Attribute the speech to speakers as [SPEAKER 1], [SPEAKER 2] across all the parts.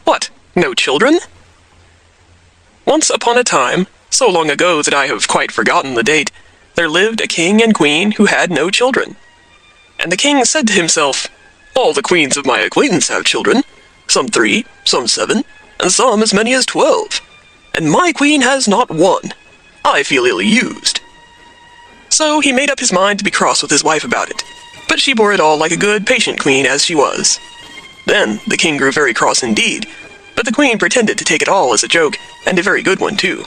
[SPEAKER 1] What, no children? Once upon a time, so long ago that I have quite forgotten the date, there lived a king and queen who had no children. And the king said to himself, "All the queens of my acquaintance have children, some 3, some 7, and some as many as 12. And my queen has not one. I feel ill-used." So he made up his mind to be cross with his wife about it, but she bore it all like a good, patient queen as she was. Then the king grew very cross indeed, but the queen pretended to take it all as a joke, and a very good one too.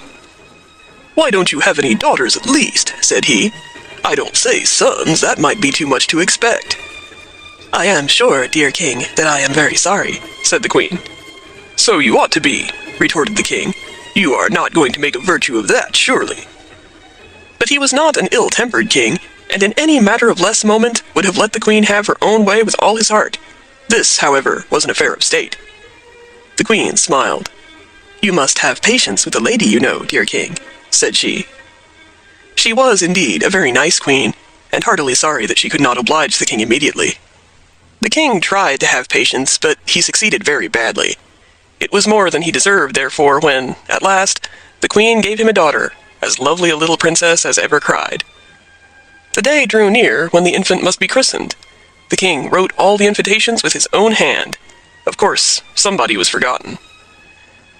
[SPEAKER 1] "Why don't you have any daughters at least?" said he. "I don't say sons, that might be too much to expect." "I am sure, dear king, that I am very sorry," said the queen. "So you ought to be," retorted the king. "You are not going to make a virtue of that, surely." But he was not an ill-tempered king, and in any matter of less moment would have let the queen have her own way with all his heart. This, however, was an affair of state. The queen smiled. "You must have patience with a lady, you know, dear king," said she. She was indeed a very nice queen, and heartily sorry that she could not oblige the king immediately. The king tried to have patience, but he succeeded very badly. It was more than he deserved, therefore, when, at last, the queen gave him a daughter, as lovely a little princess as ever cried. The day drew near when the infant must be christened. The king wrote all the invitations with his own hand. Of course, somebody was forgotten.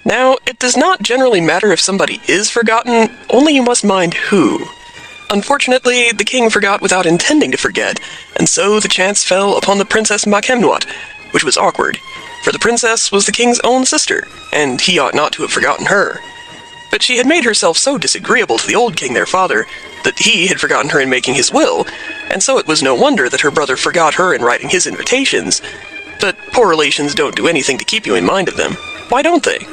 [SPEAKER 1] Now, it does not generally matter if somebody is forgotten, only you must mind who. Unfortunately, the king forgot without intending to forget, and so the chance fell upon the Princess Makemnut, which was awkward, for the princess was the king's own sister, and he ought not to have forgotten her. But she had made herself so disagreeable to the old king, their father, that he had forgotten her in making his will, and so it was no wonder that her brother forgot her in writing his invitations. But poor relations don't do anything to keep you in mind of them. Why don't they?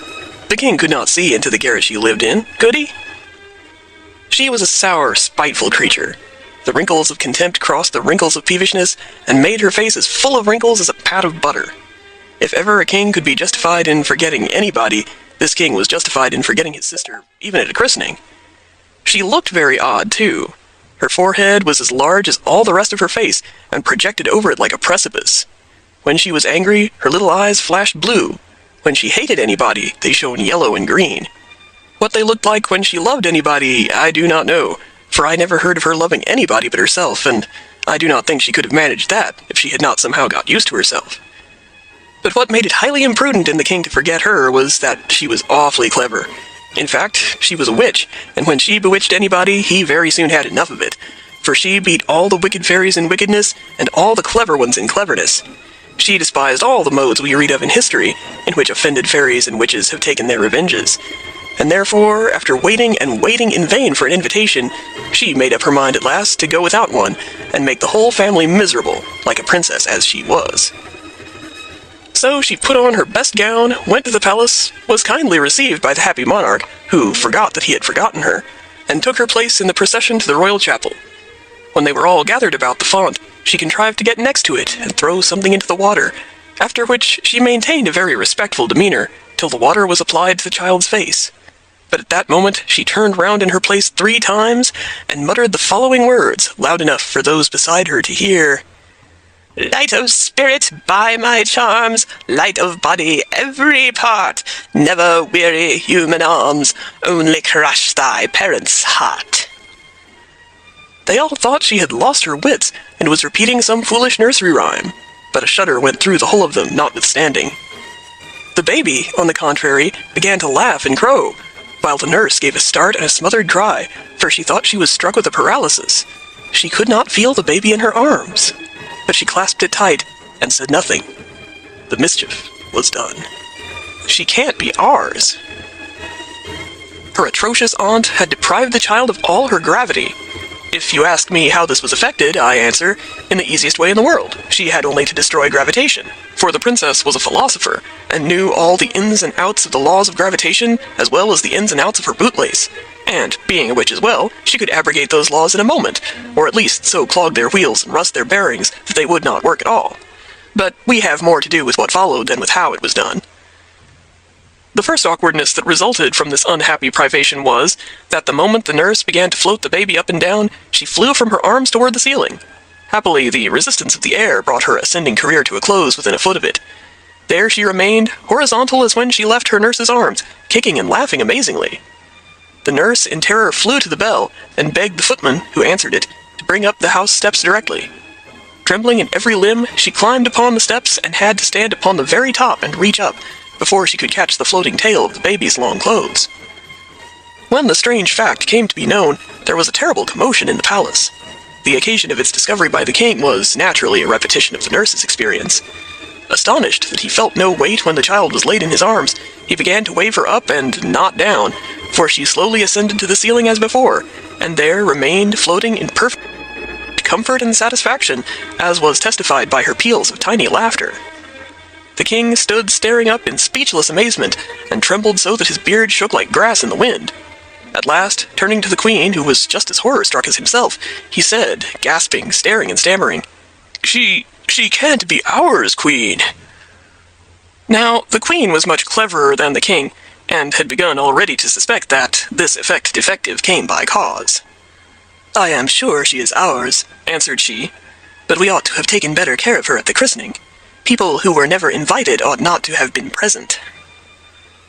[SPEAKER 1] The king could not see into the garret she lived in, could he? She was a sour, spiteful creature. The wrinkles of contempt crossed the wrinkles of peevishness, and made her face as full of wrinkles as a pat of butter. If ever a king could be justified in forgetting anybody, this king was justified in forgetting his sister, even at a christening. She looked very odd, too. Her forehead was as large as all the rest of her face, and projected over it like a precipice. When she was angry, her little eyes flashed blue. When she hated anybody, they shone yellow and green. What they looked like when she loved anybody, I do not know, for I never heard of her loving anybody but herself, and I do not think she could have managed that if she had not somehow got used to herself. But what made it highly imprudent in the king to forget her was that she was awfully clever. In fact, she was a witch, and when she bewitched anybody, he very soon had enough of it, for she beat all the wicked fairies in wickedness, and all the clever ones in cleverness. She despised all the modes we read of in history, in which offended fairies and witches have taken their revenges. And therefore, after waiting and waiting in vain for an invitation, she made up her mind at last to go without one, and make the whole family miserable, like a princess as she was. So she put on her best gown, went to the palace, was kindly received by the happy monarch, who forgot that he had forgotten her, and took her place in the procession to the royal chapel. When they were all gathered about the font, she contrived to get next to it and throw something into the water, after which she maintained a very respectful demeanor, till the water was applied to the child's face. But at that moment she turned round in her place 3 times, and muttered the following words, loud enough for those beside her to hear: "Light of spirit, by my charms, light of body, every part, never weary human arms, only crush thy parents' heart." They all thought she had lost her wits, and was repeating some foolish nursery rhyme, but a shudder went through the whole of them notwithstanding. The baby, on the contrary, began to laugh and crow, while the nurse gave a start and a smothered cry, for she thought she was struck with a paralysis. She could not feel the baby in her arms, but she clasped it tight, and said nothing. The mischief was done. She can't be ours. Her atrocious aunt had deprived the child of all her gravity. If you ask me how this was effected, I answer, in the easiest way in the world. She had only to destroy gravitation, for the princess was a philosopher, and knew all the ins and outs of the laws of gravitation, as well as the ins and outs of her bootlace. And, being a witch as well, she could abrogate those laws in a moment, or at least so clog their wheels and rust their bearings that they would not work at all. But we have more to do with what followed than with how it was done. The first awkwardness that resulted from this unhappy privation was, that the moment the nurse began to float the baby up and down, she flew from her arms toward the ceiling. Happily, the resistance of the air brought her ascending career to a close within a foot of it. There she remained, horizontal as when she left her nurse's arms, kicking and laughing amazingly. The nurse, in terror, flew to the bell and begged the footman, who answered it, to bring up the house steps directly. Trembling in every limb, she climbed upon the steps and had to stand upon the very top and reach up, before she could catch the floating tail of the baby's long clothes. When the strange fact came to be known, there was a terrible commotion in the palace. The occasion of its discovery by the king was naturally a repetition of the nurse's experience. Astonished that he felt no weight when the child was laid in his arms, he began to wave her up and not down, for she slowly ascended to the ceiling as before, and there remained floating in perfect comfort and satisfaction, as was testified by her peals of tiny laughter. The king stood staring up in speechless amazement, and trembled so that his beard shook like grass in the wind. At last, turning to the queen, who was just as horror-struck as himself, he said, gasping, staring, and stammering, She can't be ours, queen." Now, the queen was much cleverer than the king, and had begun already to suspect that this effect defective came by cause. "I am sure she is ours," answered she, "but we ought to have taken better care of her at the christening. People who were never invited ought not to have been present."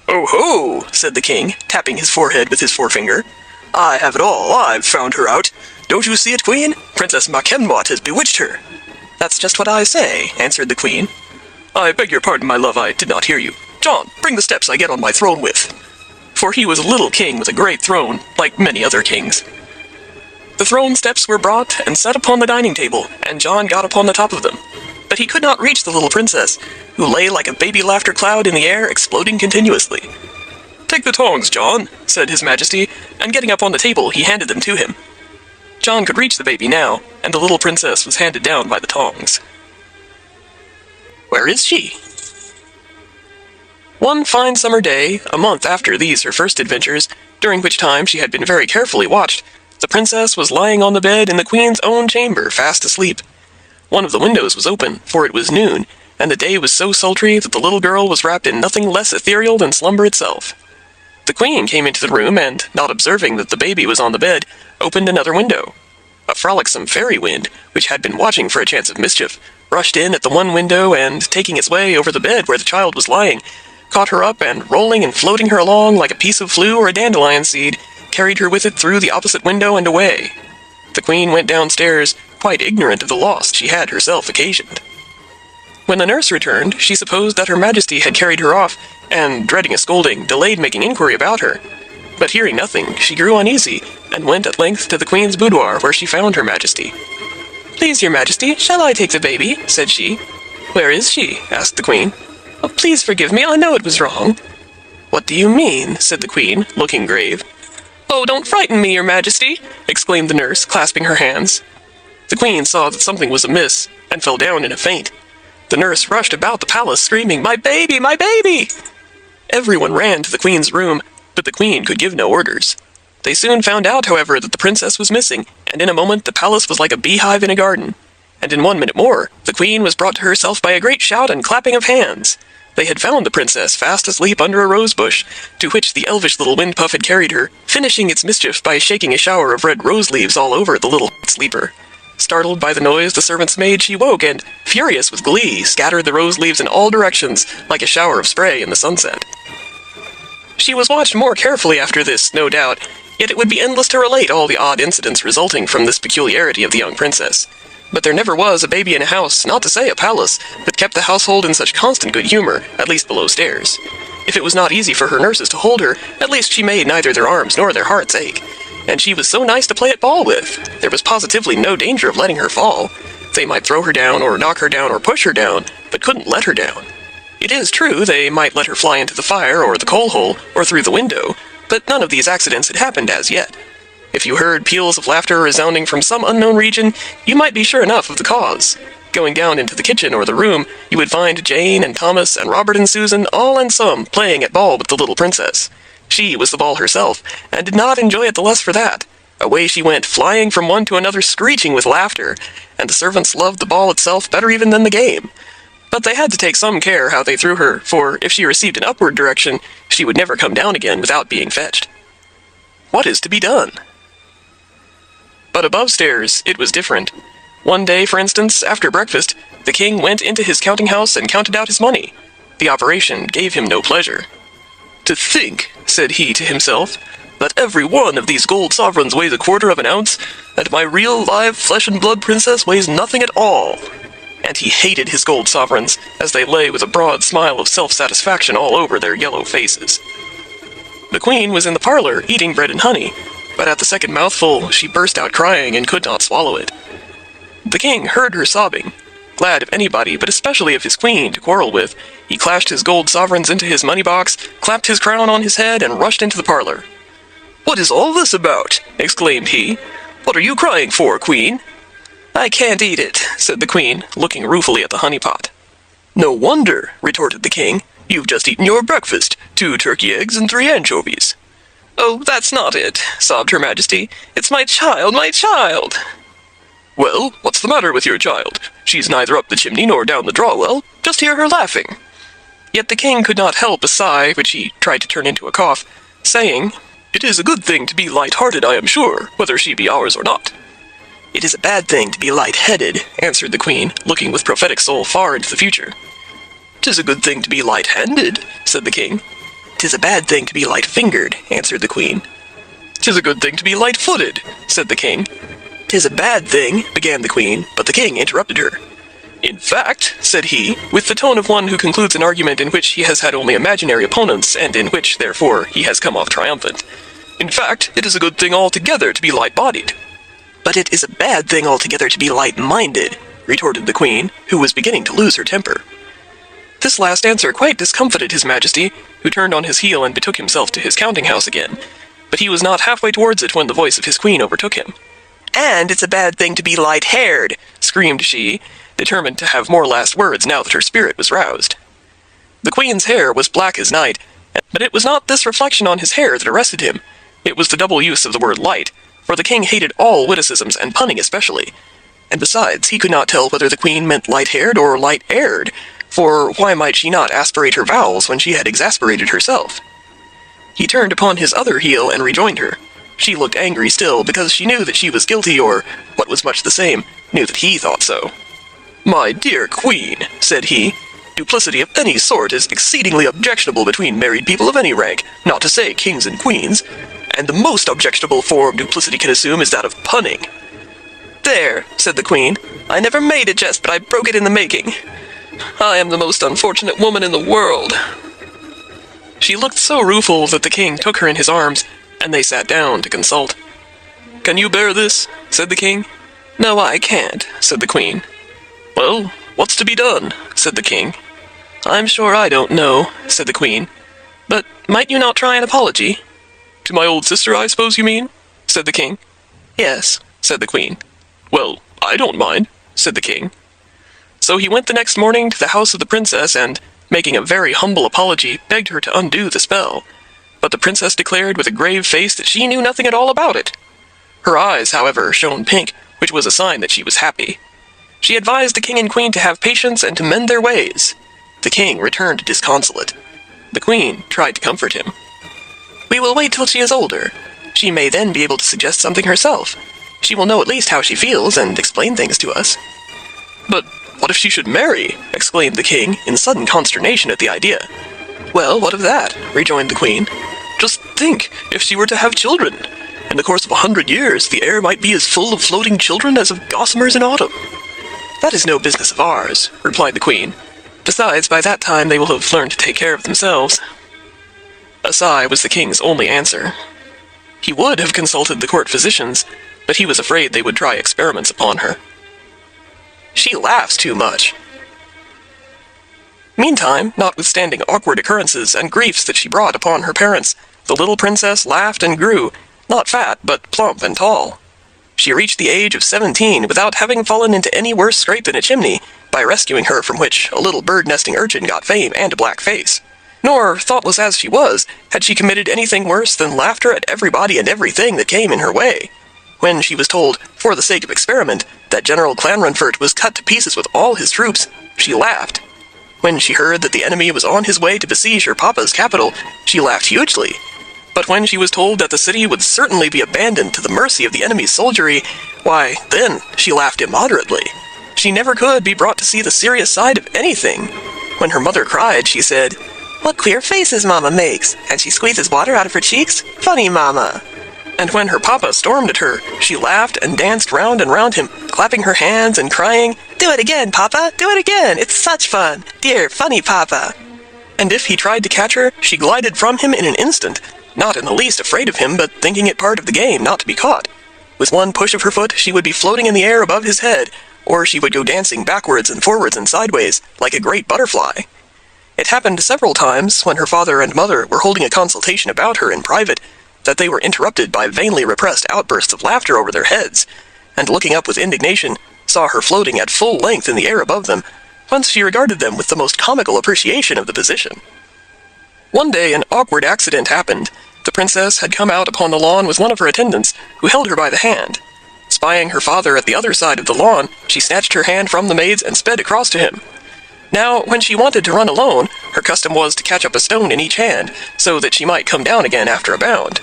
[SPEAKER 1] "Oh ho!" said the king, tapping his forehead with his forefinger. "I have it all. I've found her out. Don't you see it, queen? Princess Makemnoit has bewitched her." "That's just what I say," answered the queen. "I beg your pardon, my love, I did not hear you. John, bring the steps I get on my throne with." For he was a little king with a great throne, like many other kings. The throne steps were brought and set upon the dining table, and John got upon the top of them. But he could not reach the little princess, who lay like a baby laughter cloud in the air, exploding continuously. "Take the tongs, John," said his majesty, and getting up on the table, he handed them to him. John could reach the baby now, and the little princess was handed down by the tongs. Where is she? One fine summer day, a month after these her first adventures, during which time she had been very carefully watched, the princess was lying on the bed in the queen's own chamber, fast asleep. One of the windows was open, for it was noon, and the day was so sultry that the little girl was wrapped in nothing less ethereal than slumber itself. The queen came into the room and, not observing that the baby was on the bed, opened another window. A frolicsome fairy wind, which had been watching for a chance of mischief, rushed in at the one window and, taking its way over the bed where the child was lying, caught her up and, rolling and floating her along like a piece of flue or a dandelion seed, carried her with it through the opposite window and away. The queen went downstairs, quite ignorant of the loss she had herself occasioned. When the nurse returned, she supposed that her majesty had carried her off, and, dreading a scolding, delayed making inquiry about her. But hearing nothing, she grew uneasy, and went at length to the queen's boudoir, where she found her majesty. "Please, your majesty, shall I take the baby?" said she. "Where is she?" asked the queen. "Oh, please forgive me, I know it was wrong." "What do you mean?" said the queen, looking grave. "Oh, don't frighten me, your majesty!" exclaimed the nurse, clasping her hands. The queen saw that something was amiss, and fell down in a faint. The nurse rushed about the palace, screaming, "My baby! My baby!" Everyone ran to the queen's room, but the queen could give no orders. They soon found out, however, that the princess was missing, and in a moment the palace was like a beehive in a garden. And in 1 minute more, the queen was brought to herself by a great shout and clapping of hands. They had found the princess fast asleep under a rose bush, to which the elvish little wind puff had carried her, finishing its mischief by shaking a shower of red rose leaves all over the little sleeper. Startled by the noise the servant's maid, she woke, and, furious with glee, scattered the rose leaves in all directions, like a shower of spray in the sunset. She was watched more carefully after this, no doubt, yet it would be endless to relate all the odd incidents resulting from this peculiarity of the young princess. But there never was a baby in a house, not to say a palace, that kept the household in such constant good humor, at least below stairs. If it was not easy for her nurses to hold her, at least she made neither their arms nor their hearts ache. And she was so nice to play at ball with. There was positively no danger of letting her fall. They might throw her down, or knock her down, or push her down, but couldn't let her down. It is true they might let her fly into the fire, or the coal hole, or through the window, but none of these accidents had happened as yet. If you heard peals of laughter resounding from some unknown region, you might be sure enough of the cause. Going down into the kitchen or the room, you would find Jane and Thomas and Robert and Susan, all and some, playing at ball with the little princess. She was the ball herself, and did not enjoy it the less for that. Away she went, flying from one to another, screeching with laughter, and the servants loved the ball itself better even than the game. But they had to take some care how they threw her, for if she received an upward direction, she would never come down again without being fetched. What is to be done? But above stairs, it was different. One day, for instance, after breakfast, the king went into his counting-house and counted out his money. The operation gave him no pleasure. "To think," said he to himself, "that every one of these gold sovereigns weighs a quarter of an ounce, and my real, live, flesh-and-blood princess weighs nothing at all." And he hated his gold sovereigns, as they lay with a broad smile of self-satisfaction all over their yellow faces. The queen was in the parlor, eating bread and honey, but at the second mouthful she burst out crying and could not swallow it. The king heard her sobbing. Glad of anybody, but especially of his queen, to quarrel with, he clashed his gold sovereigns into his money box, clapped his crown on his head, and rushed into the parlor. "What is all this about?" exclaimed he. "What are you crying for, queen?" "I can't eat it," said the queen, looking ruefully at the honey pot. "No wonder," retorted the king. "You've just eaten your breakfast, 2 turkey eggs and 3 anchovies." "Oh, that's not it," sobbed Her Majesty. "It's my child, my child!" "Well, what's the matter with your child? She's neither up the chimney nor down the draw-well. Just hear her laughing." Yet the king could not help a sigh, which he tried to turn into a cough, saying, "It is a good thing to be light-hearted, I am sure, whether she be ours or not." "It is a bad thing to be light-headed," answered the queen, looking with prophetic soul far into the future. "'Tis a good thing to be light-handed," said the king. "'Tis a bad thing to be light-fingered," answered the queen. "'Tis a good thing to be light-footed," said the king. "'Tis a bad thing," began the queen, but the king interrupted her. "In fact," said he, with the tone of one who concludes an argument in which he has had only imaginary opponents, and in which, therefore, he has come off triumphant, "in fact, it is a good thing altogether to be light-bodied." "But it is a bad thing altogether to be light-minded," retorted the queen, who was beginning to lose her temper. This last answer quite discomfited His Majesty, who turned on his heel and betook himself to his counting-house again, but he was not halfway towards it when the voice of his queen overtook him. "And it's a bad thing to be light-haired," screamed she, determined to have more last words now that her spirit was roused. The queen's hair was black as night, but it was not this reflection on his hair that arrested him. It was the double use of the word light, for the king hated all witticisms, and punning especially. And besides, he could not tell whether the queen meant light-haired or light-aired, for why might she not aspirate her vowels when she had exasperated herself? He turned upon his other heel and rejoined her. She looked angry still, because she knew that she was guilty, or, what was much the same, knew that he thought so. "My dear queen," said he, "duplicity of any sort is exceedingly objectionable between married people of any rank, not to say kings and queens, and the most objectionable form duplicity can assume is that of punning." "There," said the queen, "I never made a jest, but I broke it in the making. I am the most unfortunate woman in the world." She looked so rueful that the king took her in his arms, and they sat down to consult. "Can you bear this?" said the king. "No, I can't," said the queen. "Well, what's to be done?" said the king. "I'm sure I don't know," said the queen. "But might you not try an apology?" "To my old sister, I suppose you mean?" said the king. "Yes," said the queen. "Well, I don't mind," said the king. So he went the next morning to the house of the princess and, making a very humble apology, begged her to undo the spell. But the princess declared with a grave face that she knew nothing at all about it. Her eyes, however, shone pink, which was a sign that she was happy. She advised the king and queen to have patience and to mend their ways. The king returned disconsolate. The queen tried to comfort him. "We will wait till she is older. She may then be able to suggest something herself. She will know at least how she feels and explain things to us." "But what if she should marry?" exclaimed the king, in sudden consternation at the idea. "Well, what of that?" rejoined the queen. "Just think, if she were to have children. In the course of 100 years, the air might be as full of floating children as of gossamers in autumn." "That is no business of ours," replied the queen. "Besides, by that time they will have learned to take care of themselves." A sigh was the king's only answer. He would have consulted the court physicians, but he was afraid they would try experiments upon her. "She laughs too much." Meantime, notwithstanding awkward occurrences and griefs that she brought upon her parents, the little princess laughed and grew, not fat, but plump and tall. She reached the age of 17 without having fallen into any worse scrape than a chimney, by rescuing her from which a little bird-nesting urchin got fame and a black face. Nor, thoughtless as she was, had she committed anything worse than laughter at everybody and everything that came in her way. When she was told, for the sake of experiment, that General Clanrunfort was cut to pieces with all his troops, she laughed. When she heard that the enemy was on his way to besiege her papa's capital, she laughed hugely. But when she was told that the city would certainly be abandoned to the mercy of the enemy's soldiery, why, then she laughed immoderately. She never could be brought to see the serious side of anything. when her mother cried, she said, "What queer faces Mama makes, and she squeezes water out of her cheeks? Funny Mama." And when her papa stormed at her, she laughed and danced round and round him, clapping her hands and crying, "Do it again, Papa! Do it again! It's such fun! Dear, funny Papa!" And if he tried to catch her, she glided from him in an instant, not in the least afraid of him, but thinking it part of the game not to be caught. With one push of her foot, she would be floating in the air above his head, or she would go dancing backwards and forwards and sideways, like a great butterfly. It happened several times, when her father and mother were holding a consultation about her in private, that they were interrupted by vainly repressed outbursts of laughter over their heads, and looking up with indignation, saw her floating at full length in the air above them, whence she regarded them with the most comical appreciation of the position. One day an awkward accident happened. The princess had come out upon the lawn with one of her attendants, who held her by the hand. Spying her father at the other side of the lawn, she snatched her hand from the maid's and sped across to him. Now, when she wanted to run alone, her custom was to catch up a stone in each hand, so that she might come down again after a bound.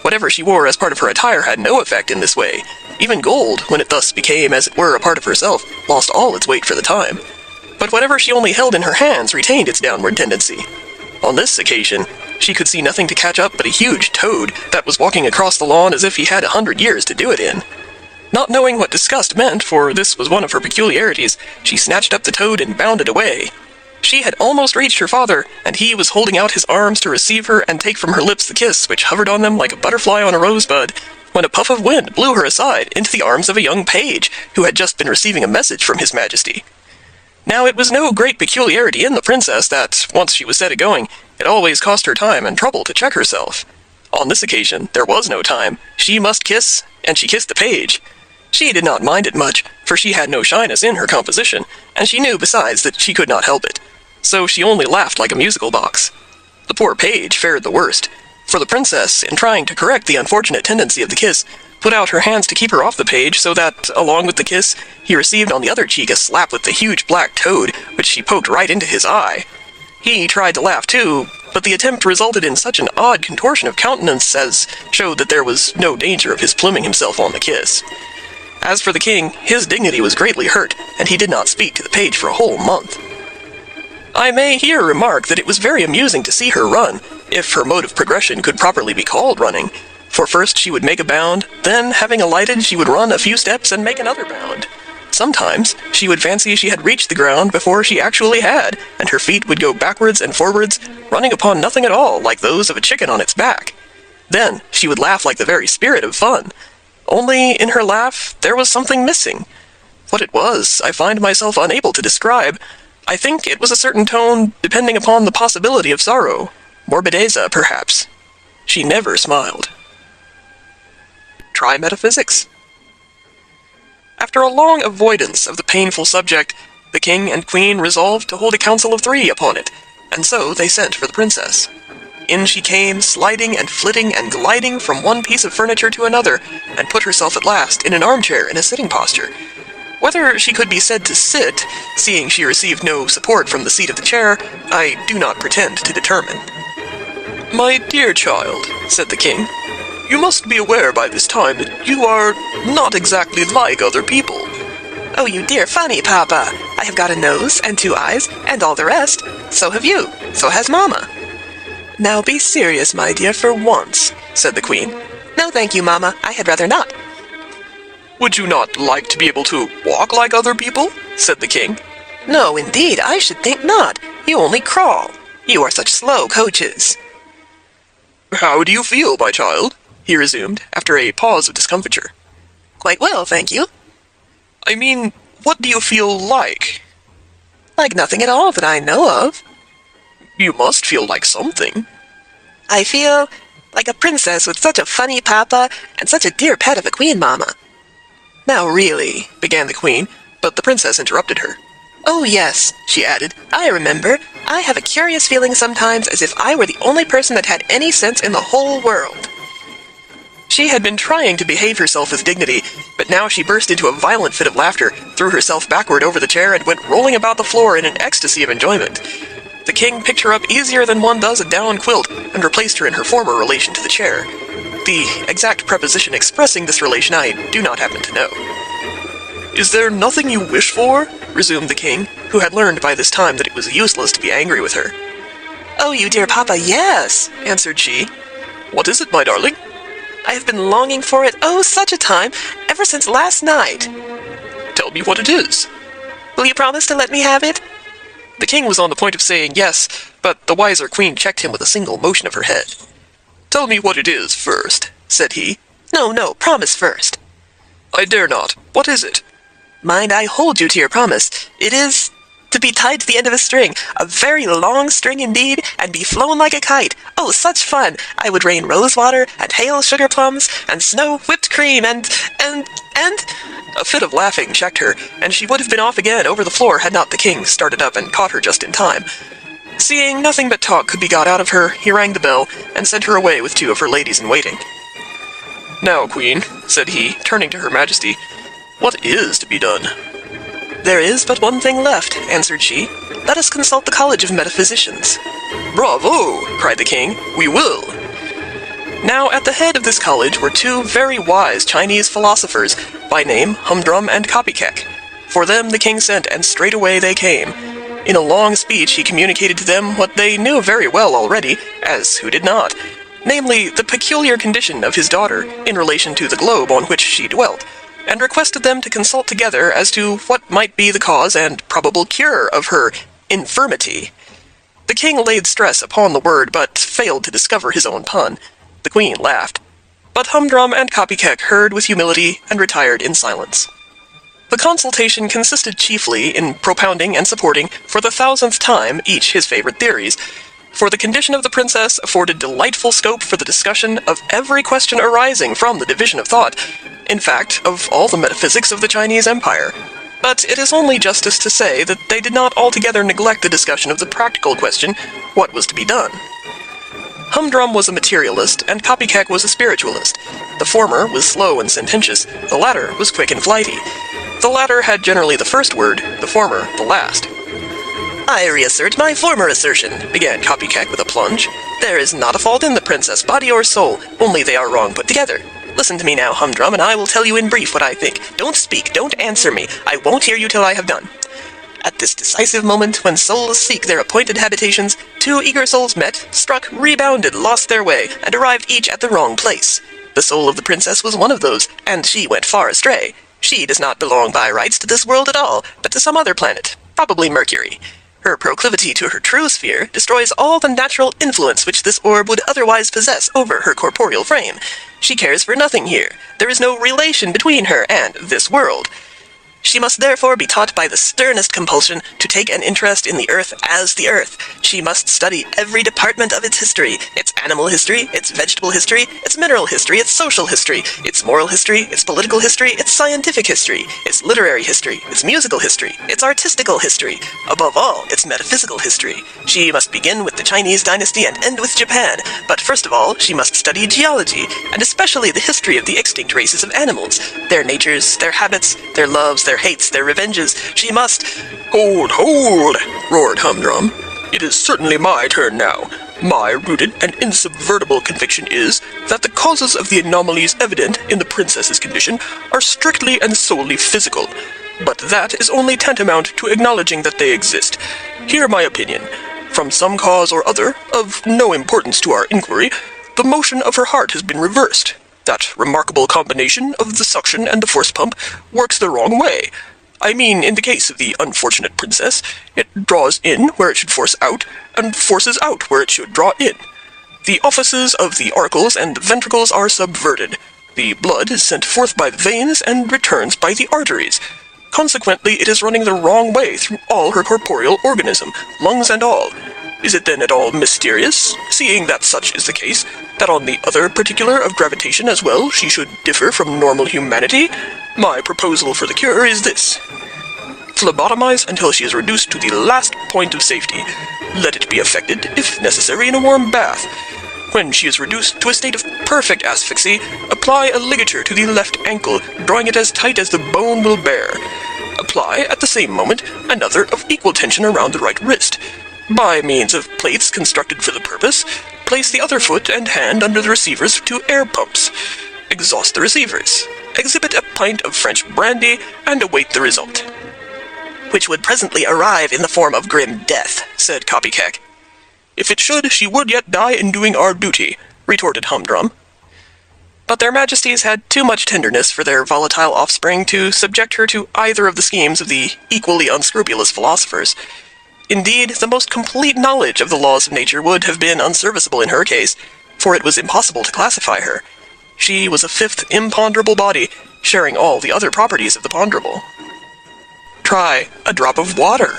[SPEAKER 1] Whatever she wore as part of her attire had no effect in this way. Even gold, when it thus became as it were a part of herself, lost all its weight for the time. But whatever she only held in her hands retained its downward tendency. On this occasion, she could see nothing to catch up but a huge toad that was walking across the lawn as if he had 100 years to do it in. Not knowing what disgust meant, for this was one of her peculiarities, she snatched up the toad and bounded away. She had almost reached her father, and he was holding out his arms to receive her and take from her lips the kiss which hovered on them like a butterfly on a rosebud, when a puff of wind blew her aside into the arms of a young page, who had just been receiving a message from His Majesty. Now it was no great peculiarity in the princess that, once she was set a-going, it always cost her time and trouble to check herself. On this occasion, there was no time. She must kiss, and she kissed the page. She did not mind it much, for she had no shyness in her composition, and she knew besides that she could not help it. So she only laughed like a musical box. The poor page fared the worst, for the princess, in trying to correct the unfortunate tendency of the kiss, put out her hands to keep her off the page, so that, along with the kiss, he received on the other cheek a slap with the huge black toad, which she poked right into his eye. He tried to laugh too, but the attempt resulted in such an odd contortion of countenance as showed that there was no danger of his pluming himself on the kiss. As for the king, his dignity was greatly hurt, and he did not speak to the page for a whole month. I may here remark that it was very amusing to see her run, if her mode of progression could properly be called running, for first she would make a bound, then, having alighted, she would run a few steps and make another bound. Sometimes she would fancy she had reached the ground before she actually had, and her feet would go backwards and forwards, running upon nothing at all, like those of a chicken on its back. Then she would laugh like the very spirit of fun. Only in her laugh there was something missing. What it was, I find myself unable to describe. I think it was a certain tone depending upon the possibility of sorrow. Morbidezza, perhaps. She never smiled. Try metaphysics. After a long avoidance of the painful subject, the king and queen resolved to hold a council of 3 upon it, and so they sent for the princess. In she came, sliding and flitting and gliding from one piece of furniture to another, and put herself at last in an armchair in a sitting posture. Whether she could be said to sit, seeing she received no support from the seat of the chair, I do not pretend to determine. "My dear child," said the king, "you must be aware by this time that you are not exactly like other people." "Oh, you dear funny Papa! I have got a nose and 2 eyes and all the rest. So have you. So has Mama." "Now be serious, my dear, for once," said the queen. "No, thank you, Mama. I had rather not." "Would you not like to be able to walk like other people?" said the king. "No, indeed, I should think not. You only crawl. You are such slow coaches." "How do you feel, my child?" he resumed, after a pause of discomfiture. "Quite well, thank you." "I mean, what do you feel like?" "Like nothing at all that I know of." "You must feel like something." "I feel like a princess with such a funny papa and such a dear pet of a queen, Mama." "Now really," began the queen, but the princess interrupted her. "Oh yes," she added, "I remember. I have a curious feeling sometimes as if I were the only person that had any sense in the whole world." She had been trying to behave herself with dignity, but now she burst into a violent fit of laughter, threw herself backward over the chair, and went rolling about the floor in an ecstasy of enjoyment. The king picked her up easier than one does a down quilt, and replaced her in her former relation to the chair. The exact preposition expressing this relation I do not happen to know. Is there nothing you wish for? Resumed the king, who had learned by this time that it was useless to be angry with her. Oh, you dear papa, yes, answered she. What is it, my darling? I have been longing for it, oh, such a time, ever since last night. Tell me what it is. Will you promise to let me have it? The king was on the point of saying yes, but the wiser queen checked him with a single motion of her head. Tell me what it is first, said he. No, promise first. I dare not. What is it? Mind, I hold you to your promise. It is to be tied to the end of a string, a very long string indeed, and be flown like a kite. Oh, such fun! I would rain rose water, and hail sugar plums, and snow whipped cream, and... A fit of laughing checked her, and she would have been off again over the floor had not the king started up and caught her just in time. Seeing nothing but talk could be got out of her, he rang the bell, and sent her away with 2 of her ladies-in-waiting. Now, Queen, said he, turning to her Majesty, what is to be done? There is but one thing left, answered she. Let us consult the College of Metaphysicians. Bravo, cried the king, we will. Now at the head of this college were 2 very wise Chinese philosophers, by name Humdrum and Copykeck. For them the king sent, and straightway they came. In a long speech he communicated to them what they knew very well already, as who did not, namely the peculiar condition of his daughter in relation to the globe on which she dwelt, and requested them to consult together as to what might be the cause and probable cure of her infirmity. The king laid stress upon the word, but failed to discover his own pun. The queen laughed. But Humdrum and Copykeck heard with humility and retired in silence. The consultation consisted chiefly in propounding and supporting for the 1000th time each his favorite theories, for the condition of the princess afforded delightful scope for the discussion of every question arising from the division of thought, in fact, of all the metaphysics of the Chinese Empire. But it is only justice to say that they did not altogether neglect the discussion of the practical question, what was to be done. Humdrum was a materialist, and Copykeck was a spiritualist. The former was slow and sententious, the latter was quick and flighty. The latter had generally the first word, the former the last. I reassert my former assertion, began Copykeck with a plunge. There is not a fault in the princess, body or soul, only they are wrong put together. Listen to me now, Humdrum, and I will tell you in brief what I think. Don't speak, don't answer me. I won't hear you till I have done. At this decisive moment, when souls seek their appointed habitations, 2 eager souls met, struck, rebounded, lost their way, and arrived each at the wrong place. The soul of the princess was one of those, and she went far astray. She does not belong by rights to this world at all, but to some other planet, probably Mercury. Her proclivity to her true sphere destroys all the natural influence which this orb would otherwise possess over her corporeal frame. She cares for nothing here. There is no relation between her and this world. She must therefore be taught by the sternest compulsion to take an interest in the earth as the earth. She must study every department of its history, its animal history, its vegetable history, its mineral history, its social history, its moral history, its political history, its scientific history, its literary history, its musical history, its artistical history, above all, its metaphysical history. She must begin with the Chinese dynasty and end with Japan, but first of all, she must study geology, and especially the history of the extinct races of animals, their natures, their habits, their loves, their hates, their revenges. She must... Hold, roared Humdrum. It is certainly my turn now. My rooted and insubvertible conviction is that the causes of the anomalies evident in the princess's condition are strictly and solely physical. But that is only tantamount to acknowledging that they exist. Hear my opinion. From some cause or other, of no importance to our inquiry, the motion of her heart has been reversed. That remarkable combination of the suction and the force pump works the wrong way. I mean, in the case of the unfortunate princess, it draws in where it should force out, and forces out where it should draw in. The offices of the auricles and the ventricles are subverted. The blood is sent forth by the veins and returns by the arteries. Consequently, it is running the wrong way through all her corporeal organism, lungs and all. Is it then at all mysterious, seeing that such is the case, that on the other particular of gravitation as well she should differ from normal humanity? My proposal for the cure is this. Phlebotomize until she is reduced to the last point of safety. Let it be effected, if necessary, in a warm bath. When she is reduced to a state of perfect asphyxy, apply a ligature to the left ankle, drawing it as tight as the bone will bear. Apply, at the same moment, another of equal tension around the right wrist. By means of plates constructed for the purpose, place the other foot and hand under the receivers to air pumps. Exhaust the receivers. exhibit a pint of French brandy, and await the result. Which would presently arrive in the form of grim death, said Copycat. If it should, she would yet die in doing our duty, retorted Humdrum. But their majesties had too much tenderness for their volatile offspring to subject her to either of the schemes of the equally unscrupulous philosophers. Indeed, the most complete knowledge of the laws of nature would have been unserviceable in her case, for it was impossible to classify her. She was a fifth imponderable body, sharing all the other properties of the ponderable. Try a drop of water.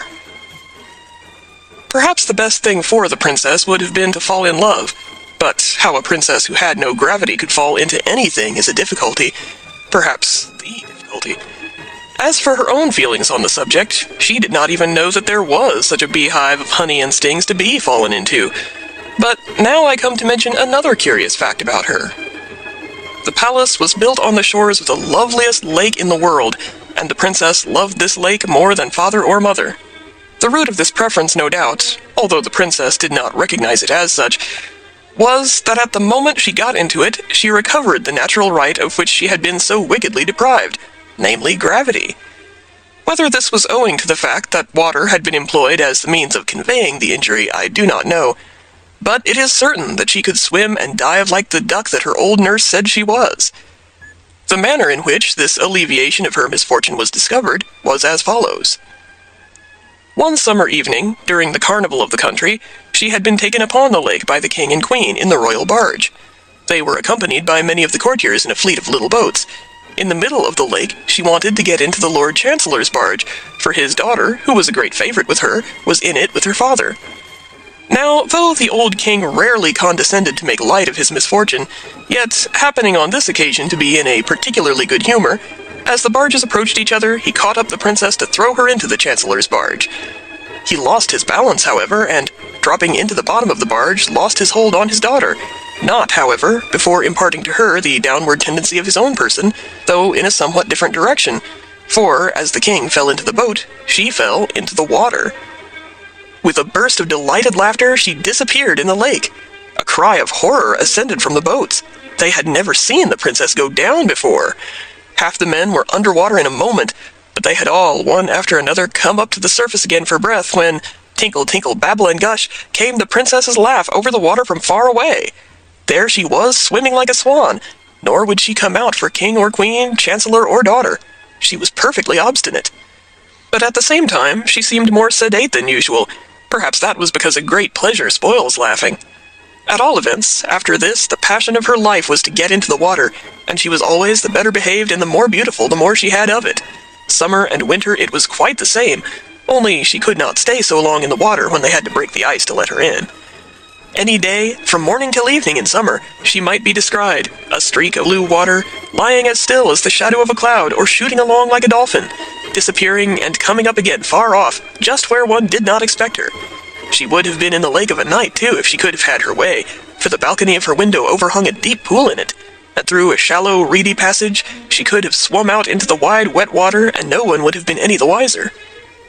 [SPEAKER 1] Perhaps the best thing for the princess would have been to fall in love, but how a princess who had no gravity could fall into anything is a difficulty, perhaps the difficulty. As for her own feelings on the subject, she did not even know that there was such a beehive of honey and stings to be fallen into. But now I come to mention another curious fact about her. The palace was built on the shores of the loveliest lake in the world, and the princess loved this lake more than father or mother. The root of this preference, no doubt, although the princess did not recognize it as such, was that at the moment she got into it, she recovered the natural right of which she had been so wickedly deprived, namely gravity. Whether this was owing to the fact that water had been employed as the means of conveying the injury, I do not know, but it is certain that she could swim and dive like the duck that her old nurse said she was. The manner in which this alleviation of her misfortune was discovered was as follows. One summer evening, during the carnival of the country, she had been taken upon the lake by the king and queen in the royal barge. They were accompanied by many of the courtiers in a fleet of little boats. In the middle of the lake, she wanted to get into the Lord Chancellor's barge, for his daughter, who was a great favorite with her, was in it with her father. Now, though the old king rarely condescended to make light of his misfortune, yet, happening on this occasion to be in a particularly good humor, as the barges approached each other, he caught up the princess to throw her into the Chancellor's barge. He lost his balance, however, and, dropping into the bottom of the barge, lost his hold on his daughter, not, however, before imparting to her the downward tendency of his own person, though in a somewhat different direction, for, as the king fell into the boat, she fell into the water. With a burst of delighted laughter, she disappeared in the lake. A cry of horror ascended from the boats. They had never seen the princess go down before. Half the men were underwater in a moment, but they had all, one after another, come up to the surface again for breath when, tinkle, tinkle, babble, and gush, came the princess's laugh over the water from far away. There she was, swimming like a swan, nor would she come out for king or queen, chancellor or daughter. She was perfectly obstinate. But at the same time, she seemed more sedate than usual. Perhaps that was because a great pleasure spoils laughing. At all events, after this, the passion of her life was to get into the water, and she was always the better behaved and the more beautiful the more she had of it. Summer and winter it was quite the same, only she could not stay so long in the water when they had to break the ice to let her in. Any day, from morning till evening in summer, she might be descried, a streak of blue water, lying as still as the shadow of a cloud, or shooting along like a dolphin, disappearing and coming up again far off, just where one did not expect her. She would have been in the lake of a night, too, if she could have had her way, for the balcony of her window overhung a deep pool in it, and through a shallow, reedy passage she could have swum out into the wide, wet water, and no one would have been any the wiser.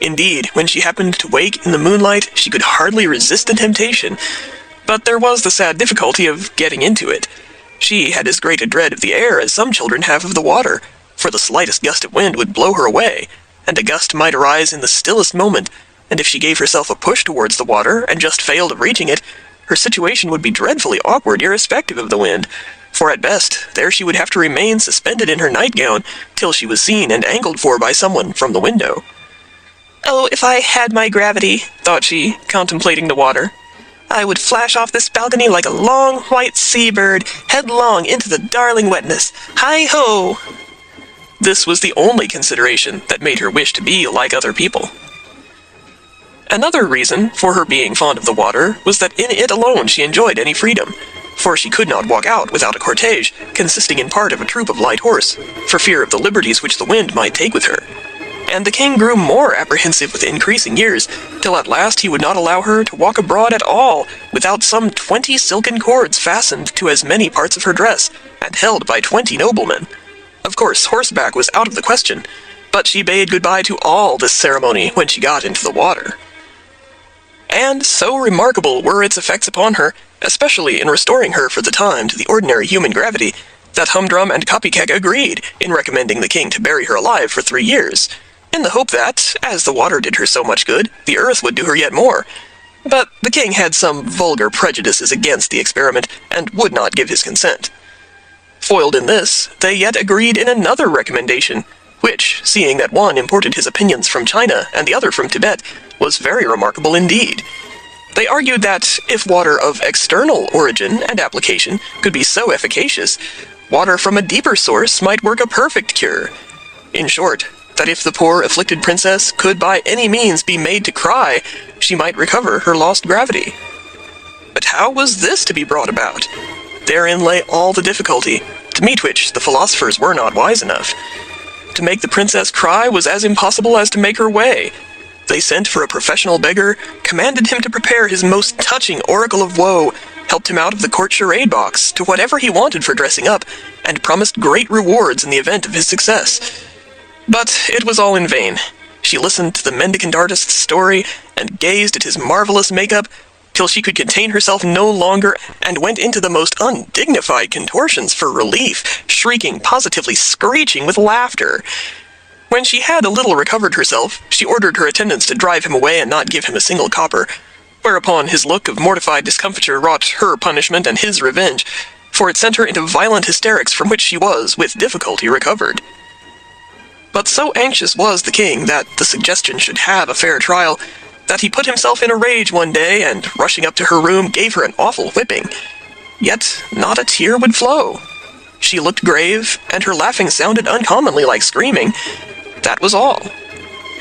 [SPEAKER 1] Indeed, when she happened to wake in the moonlight, she could hardly resist the temptation, but there was the sad difficulty of getting into it. She had as great a dread of the air as some children have of the water, for the slightest gust of wind would blow her away, and a gust might arise in the stillest moment, and if she gave herself a push towards the water and just failed of reaching it, her situation would be dreadfully awkward irrespective of the wind, for at best there she would have to remain suspended in her nightgown till she was seen and angled for by someone from the window. "Oh, if I had my gravity," thought she, contemplating the water, "I would flash off this balcony like a long white sea-bird, headlong into the darling wetness. Hi-ho!" This was the only consideration that made her wish to be like other people. Another reason for her being fond of the water was that in it alone she enjoyed any freedom, for she could not walk out without a cortege, consisting in part of a troop of light horse, for fear of the liberties which the wind might take with her. And the king grew more apprehensive with increasing years, till at last he would not allow her to walk abroad at all without some 20 silken cords fastened to as many parts of her dress, and held by 20 noblemen. Of course, horseback was out of the question, but she bade goodbye to all this ceremony when she got into the water. And so remarkable were its effects upon her, especially in restoring her for the time to the ordinary human gravity, that Humdrum and Copykeck agreed in recommending the king to bury her alive for 3 years, in the hope that, as the water did her so much good, the earth would do her yet more. But the king had some vulgar prejudices against the experiment, and would not give his consent. Foiled in this, they yet agreed in another recommendation, which, seeing that one imported his opinions from China and the other from Tibet, was very remarkable indeed. They argued that, if water of external origin and application could be so efficacious, water from a deeper source might work a perfect cure. In short, that if the poor afflicted princess could by any means be made to cry, she might recover her lost gravity. But how was this to be brought about? Therein lay all the difficulty, to meet which the philosophers were not wise enough. To make the princess cry was as impossible as to make her weigh. They sent for a professional beggar, commanded him to prepare his most touching oracle of woe, helped him out of the court charade box to whatever he wanted for dressing up, and promised great rewards in the event of his success. But it was all in vain. She listened to the mendicant artist's story, and gazed at his marvelous makeup, till she could contain herself no longer, and went into the most undignified contortions for relief, shrieking, positively screeching with laughter. When she had a little recovered herself, she ordered her attendants to drive him away and not give him a single copper, whereupon his look of mortified discomfiture wrought her punishment and his revenge, for it sent her into violent hysterics from which she was, with difficulty, recovered. But so anxious was the king that the suggestion should have a fair trial, that he put himself in a rage one day, and, rushing up to her room, gave her an awful whipping. Yet not a tear would flow. She looked grave, and her laughing sounded uncommonly like screaming. That was all.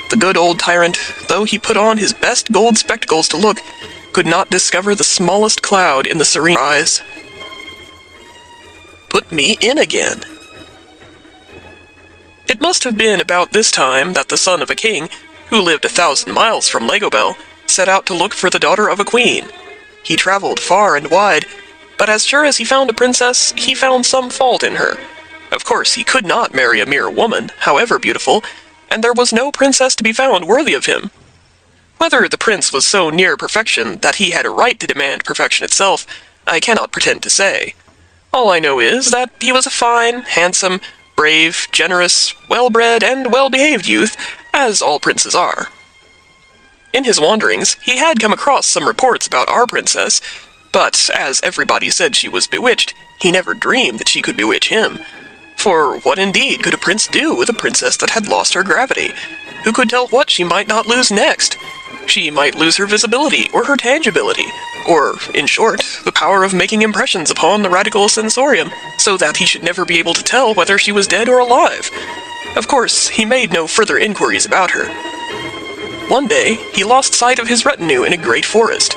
[SPEAKER 1] The good old tyrant, though he put on his best gold spectacles to look, could not discover the smallest cloud in the serene eyes. Put me in again. It must have been about this time that the son of a king, who lived 1,000 miles from Lagobel, set out to look for the daughter of a queen. He traveled far and wide, but as sure as he found a princess, he found some fault in her. Of course, he could not marry a mere woman, however beautiful, and there was no princess to be found worthy of him. Whether the prince was so near perfection that he had a right to demand perfection itself, I cannot pretend to say. All I know is that he was a fine, handsome, brave, generous, well-bred, and well-behaved youth, as all princes are. In his wanderings, he had come across some reports about our princess, but as everybody said she was bewitched, he never dreamed that she could bewitch him. For what indeed could a prince do with a princess that had lost her gravity? Who could tell what she might not lose next? She might lose her visibility, or her tangibility, or, in short, the power of making impressions upon the radical sensorium, so that he should never be able to tell whether she was dead or alive. Of course, he made no further inquiries about her. One day, he lost sight of his retinue in a great forest.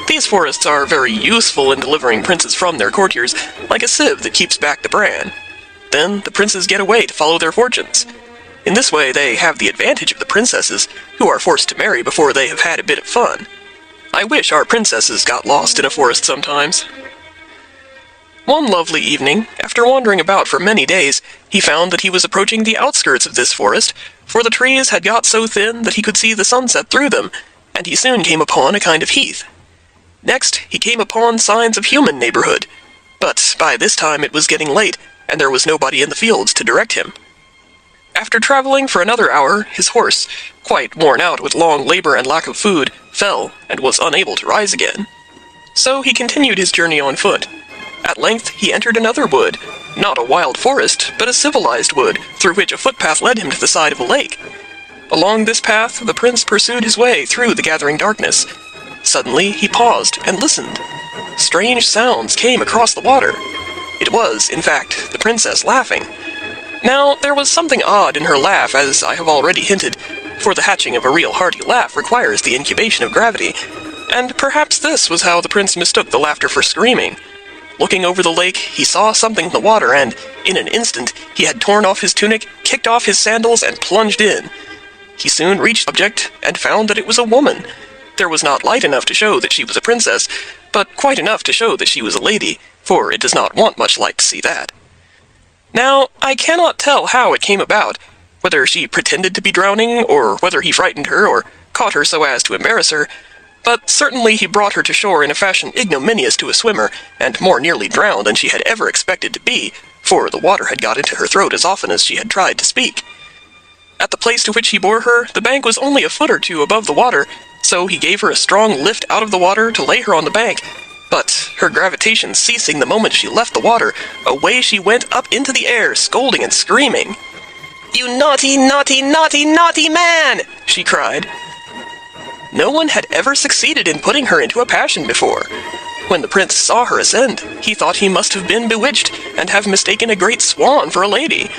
[SPEAKER 1] These forests are very useful in delivering princes from their courtiers, like a sieve that keeps back the bran. Then the princes get away to follow their fortunes. In this way, they have the advantage of the princesses, who are forced to marry before they have had a bit of fun. I wish our princesses got lost in a forest sometimes. One lovely evening, after wandering about for many days, he found that he was approaching the outskirts of this forest, for the trees had got so thin that he could see the sunset through them, and he soon came upon a kind of heath. Next, he came upon signs of human neighborhood, but by this time it was getting late, and there was nobody in the fields to direct him. After traveling for another hour, his horse, quite worn out with long labor and lack of food, fell and was unable to rise again. So he continued his journey on foot. At length he entered another wood, not a wild forest, but a civilized wood, through which a footpath led him to the side of a lake. Along this path the prince pursued his way through the gathering darkness. Suddenly he paused and listened. Strange sounds came across the water. It was, in fact, the princess laughing. Now, there was something odd in her laugh, as I have already hinted, for the hatching of a real hearty laugh requires the incubation of gravity, and perhaps this was how the prince mistook the laughter for screaming. Looking over the lake, he saw something in the water, and, in an instant, he had torn off his tunic, kicked off his sandals, and plunged in. He soon reached the object, and found that it was a woman. There was not light enough to show that she was a princess, but quite enough to show that she was a lady, for it does not want much light to see that. Now, I cannot tell how it came about, whether she pretended to be drowning, or whether he frightened her, or caught her so as to embarrass her, but certainly he brought her to shore in a fashion ignominious to a swimmer, and more nearly drowned than she had ever expected to be, for the water had got into her throat as often as she had tried to speak. At the place to which he bore her, the bank was only a foot or two above the water, so he gave her a strong lift out of the water to lay her on the bank. But her gravitation ceasing the moment she left the water, away she went up into the air, scolding and screaming. "You naughty, naughty, naughty, naughty man!" she cried. No one had ever succeeded in putting her into a passion before. When the prince saw her ascend, he thought he must have been bewitched, and have mistaken a great swan for a lady.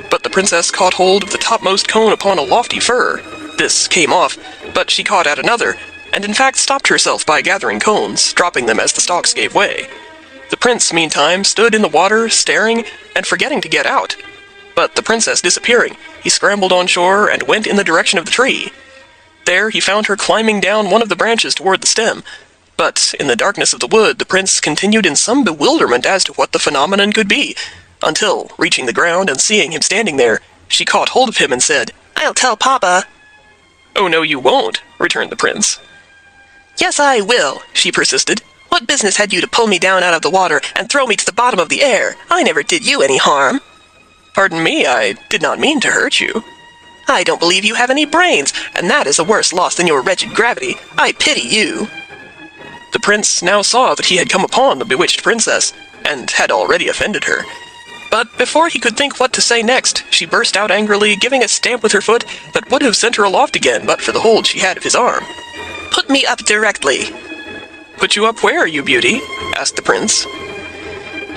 [SPEAKER 1] But the princess caught hold of the topmost cone upon a lofty fir. This came off, but she caught at another, and in fact stopped herself by gathering cones, dropping them as the stalks gave way. The prince, meantime, stood in the water, staring, and forgetting to get out. But the princess disappearing, he scrambled on shore and went in the direction of the tree. There he found her climbing down one of the branches toward the stem, but in the darkness of the wood the prince continued in some bewilderment as to what the phenomenon could be, until, reaching the ground and seeing him standing there, she caught hold of him and said, "I'll tell Papa." "Oh, no, you won't," returned the prince. "Yes, I will," she persisted. "What business had you to pull me down out of the water and throw me to the bottom of the air? I never did you any harm." "Pardon me, I did not mean to hurt you." "I don't believe you have any brains, and that is a worse loss than your wretched gravity. I pity you." The prince now saw that he had come upon the bewitched princess, and had already offended her. But before he could think what to say next, she burst out angrily, giving a stamp with her foot that would have sent her aloft again but for the hold she had of his arm. "Put me up directly." "Put you up where, you beauty?" asked the prince.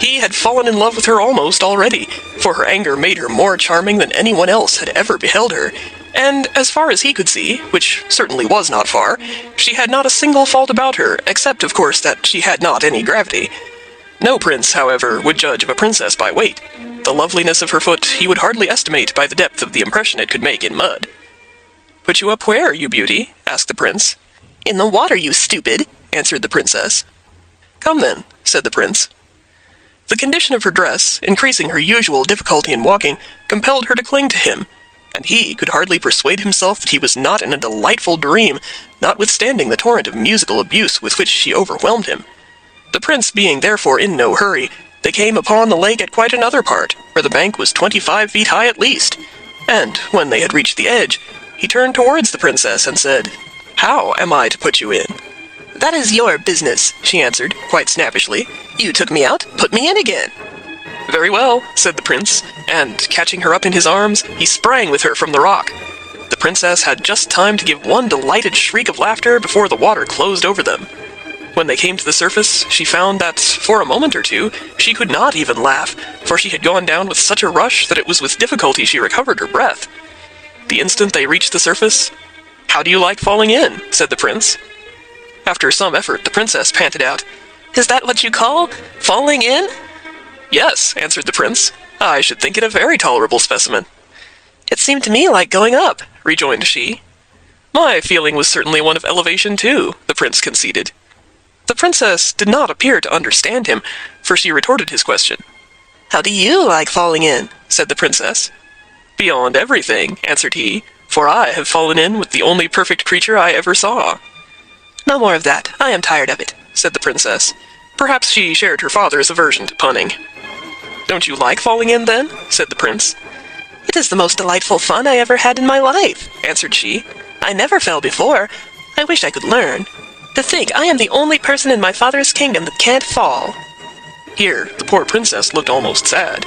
[SPEAKER 1] He had fallen in love with her almost already, for her anger made her more charming than anyone else had ever beheld her, and as far as he could see, which certainly was not far, she had not a single fault about her, except, of course, that she had not any gravity. No prince, however, would judge of a princess by weight. The loveliness of her foot he would hardly estimate by the depth of the impression it could make in mud. "Put you up where, you beauty?" asked the prince. "In the water, you stupid," answered the princess. "Come then," said the prince. The condition of her dress, increasing her usual difficulty in walking, compelled her to cling to him, and he could hardly persuade himself that he was not in a delightful dream, notwithstanding the torrent of musical abuse with which she overwhelmed him. The prince being therefore in no hurry, they came upon the lake at quite another part, where the bank was 25 feet high at least, and when they had reached the edge, he turned towards the princess and said, "How am I to put you in?" "That is your business," she answered, quite snappishly. "You took me out, put me in again." "Very well," said the prince, and catching her up in his arms, he sprang with her from the rock. The princess had just time to give one delighted shriek of laughter before the water closed over them. When they came to the surface, she found that, for a moment or two, she could not even laugh, for she had gone down with such a rush that it was with difficulty she recovered her breath. The instant they reached the surface, "How do you like falling in?" said the prince. After some effort, the princess panted out, "Is that what you call falling in?" "Yes," answered the prince. "I should think it a very tolerable specimen." "It seemed to me like going up," rejoined she. "My feeling was certainly one of elevation, too," the prince conceded. The princess did not appear to understand him, for she retorted his question. "How do you like falling in?" said the princess. "Beyond everything," answered he, "for I have fallen in with the only perfect creature I ever saw." "No more of that. I am tired of it," said the princess. Perhaps she shared her father's aversion to punning. "Don't you like falling in, then?" said the prince. "It is the most delightful fun I ever had in my life," answered she. "I never fell before. I wish I could learn. To think I am the only person in my father's kingdom that can't fall." Here the poor princess looked almost sad.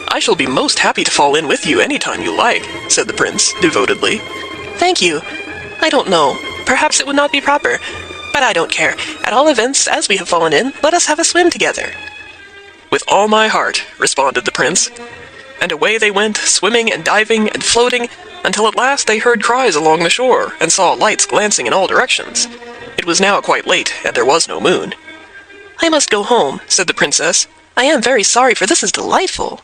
[SPEAKER 1] "I shall be most happy to fall in with you any time you like," said the prince, devotedly. "Thank you. I don't know. Perhaps it would not be proper. But I don't care. At all events, as we have fallen in, let us have a swim together." "With all my heart," responded the prince. And away they went, swimming and diving and floating, until at last they heard cries along the shore, and saw lights glancing in all directions. It was now quite late, and there was no moon. "I must go home," said the princess. "I am very sorry, for this is delightful."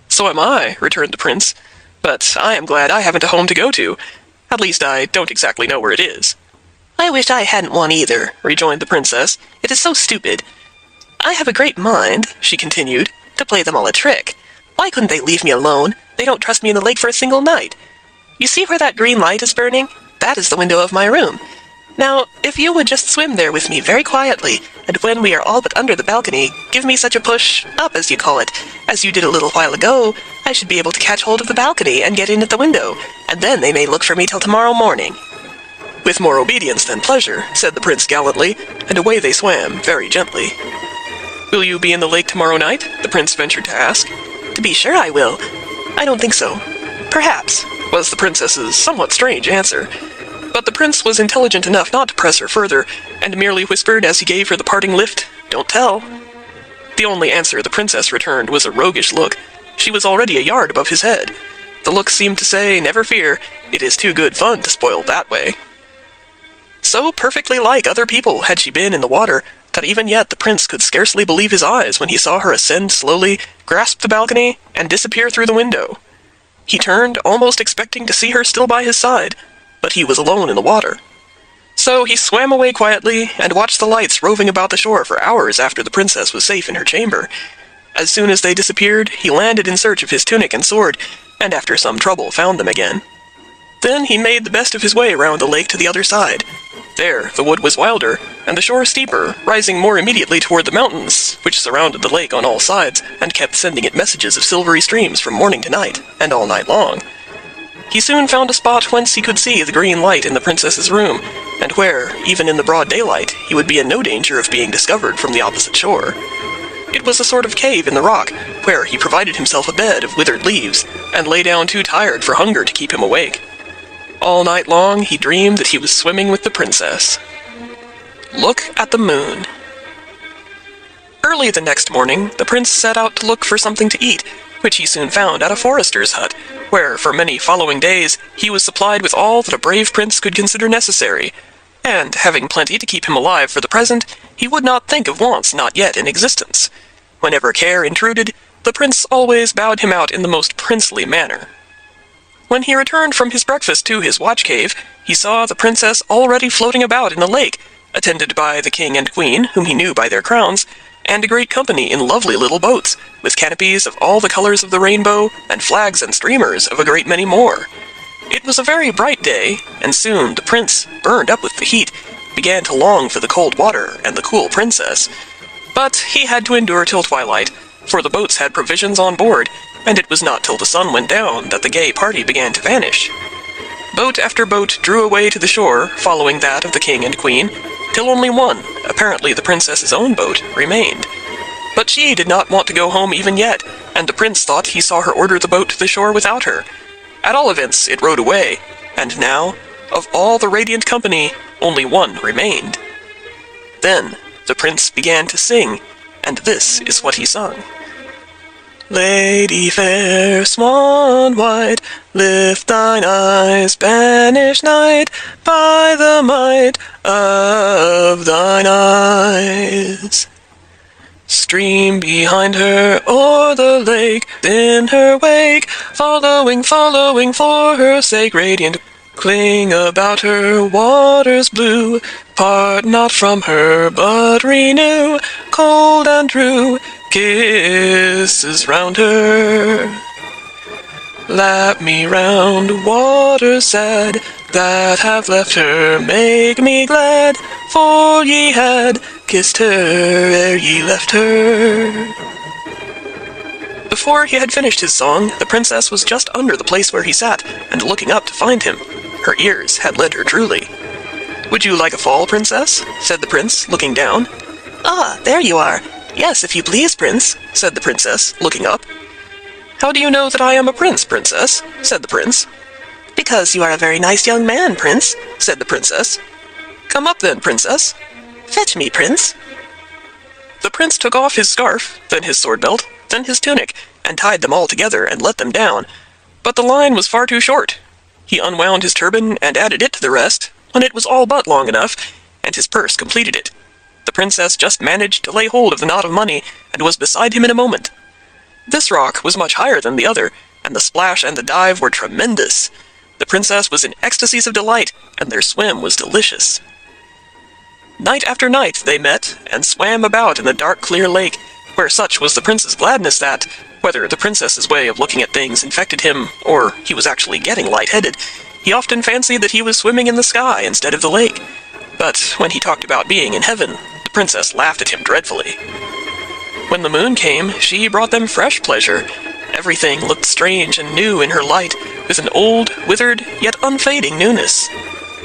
[SPEAKER 1] "So am I," returned the prince. "But I am glad I haven't a home to go to. At least I don't exactly know where it is." "I wish I hadn't one either," rejoined the princess. "It is so stupid. I have a great mind," she continued, "to play them all a trick. Why couldn't they leave me alone? They don't trust me in the lake for a single night. You see where that green light is burning? That is the window of my room. Now, if you would just swim there with me very quietly, and when we are all but under the balcony, give me such a push, up as you call it, as you did a little while ago, I should be able to catch hold of the balcony and get in at the window, and then they may look for me till tomorrow morning." "With more obedience than pleasure," said the prince gallantly, and away they swam, very gently. "Will you be in the lake tomorrow night?" the prince ventured to ask. "To be sure I will. I don't think so. Perhaps," was the princess's somewhat strange answer. But the prince was intelligent enough not to press her further, and merely whispered as he gave her the parting lift, "Don't tell." The only answer the princess returned was a roguish look. She was already a yard above his head. The look seemed to say, "Never fear, it is too good fun to spoil that way." So perfectly like other people had she been in the water, that even yet the prince could scarcely believe his eyes when he saw her ascend slowly, grasp the balcony, and disappear through the window. He turned, almost expecting to see her still by his side, but he was alone in the water. So he swam away quietly, and watched the lights roving about the shore for hours after the princess was safe in her chamber. As soon as they disappeared, he landed in search of his tunic and sword, and after some trouble found them again. Then he made the best of his way round the lake to the other side. There the wood was wilder, and the shore steeper, rising more immediately toward the mountains, which surrounded the lake on all sides, and kept sending it messages of silvery streams from morning to night, and all night long. He soon found a spot whence he could see the green light in the princess's room, and where, even in the broad daylight, he would be in no danger of being discovered from the opposite shore. It was a sort of cave in the rock, where he provided himself a bed of withered leaves, and lay down too tired for hunger to keep him awake. All night long he dreamed that he was swimming with the princess. Look at the moon. Early the next morning, the prince set out to look for something to eat, which he soon found at a forester's hut, where for many following days he was supplied with all that a brave prince could consider necessary, and, having plenty to keep him alive for the present, he would not think of wants not yet in existence. Whenever care intruded, the prince always bowed him out in the most princely manner. When he returned from his breakfast to his watch-cave, he saw the princess already floating about in the lake, attended by the king and queen, whom he knew by their crowns, and a great company in lovely little boats, with canopies of all the colors of the rainbow, and flags and streamers of a great many more. It was a very bright day, and soon the prince, burned up with the heat, began to long for the cold water and the cool princess. But he had to endure till twilight, for the boats had provisions on board, and it was not till the sun went down that the gay party began to vanish. Boat after boat drew away to the shore, following that of the king and queen, till only one, apparently the princess's own boat, remained. But she did not want to go home even yet, and the prince thought he saw her order the boat to the shore without her. At all events, it rowed away, and now, of all the radiant company, only one remained. Then the prince began to sing, and this is what he sung. "Lady fair, swan white, lift thine eyes, banish night, by the might of thine eyes. Stream behind her o'er the lake, in her wake, following, following for her sake, radiant, cling about her waters blue, part not from her, but renew, cold and true, kisses round her. Lap me round, waters sad, that have left her, make me glad, for ye had kissed her ere ye left her." Before he had finished his song, the princess was just under the place where he sat, and looking up to find him. Her ears had led her truly. "Would you like a fall, princess?" said the prince, looking down. "Ah, there you are. Yes, if you please, prince," said the princess, looking up. "How do you know that I am a prince, princess?" said the prince. "Because you are a very nice young man, prince," said the princess. "Come up then, princess." "Fetch me, prince." The prince took off his scarf, then his sword-belt, then his tunic, and tied them all together and let them down. But the line was far too short. He unwound his turban and added it to the rest, when it was all but long enough, and his purse completed it. The princess just managed to lay hold of the knot of money, and was beside him in a moment. This rock was much higher than the other, and the splash and the dive were tremendous. The princess was in ecstasies of delight, and their swim was delicious. Night after night they met, and swam about in the dark clear lake, where such was the prince's gladness that, whether the princess's way of looking at things infected him, or he was actually getting light-headed, he often fancied that he was swimming in the sky instead of the lake. But when he talked about being in heaven, the princess laughed at him dreadfully. When the moon came, she brought them fresh pleasure. Everything looked strange and new in her light, with an old, withered, yet unfading newness.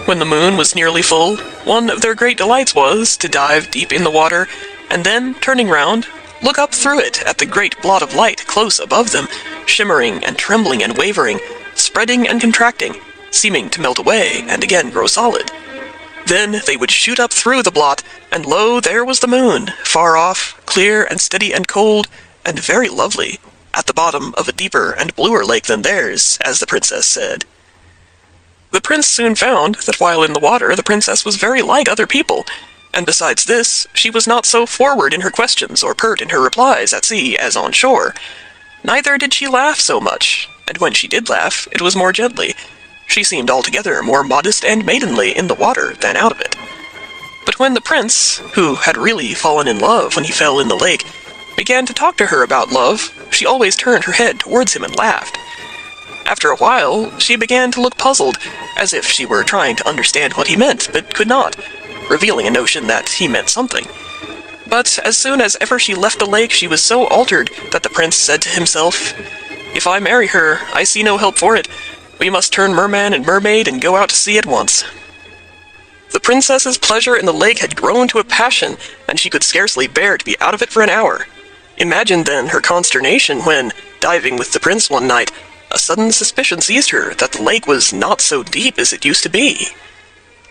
[SPEAKER 1] When the moon was nearly full, one of their great delights was to dive deep in the water, and then, turning round, look up through it at the great blot of light close above them, shimmering and trembling and wavering, spreading and contracting, seeming to melt away and again grow solid. Then they would shoot up through the blot, and lo, there was the moon, far off, clear and steady and cold, and very lovely, at the bottom of a deeper and bluer lake than theirs, as the princess said. The prince soon found that while in the water the princess was very like other people, and besides this, she was not so forward in her questions or pert in her replies at sea as on shore. Neither did she laugh so much, and when she did laugh, it was more gently. She seemed altogether more modest and maidenly in the water than out of it. But when the prince, who had really fallen in love when he fell in the lake, began to talk to her about love, she always turned her head towards him and laughed. After a while, she began to look puzzled, as if she were trying to understand what he meant, but could not, revealing a notion that he meant something. But as soon as ever she left the lake, she was so altered that the prince said to himself, "If I marry her, I see no help for it. We must turn merman and mermaid and go out to sea at once." The princess's pleasure in the lake had grown to a passion, and she could scarcely bear to be out of it for an hour. Imagine then her consternation when, diving with the prince one night, a sudden suspicion seized her that the lake was not so deep as it used to be.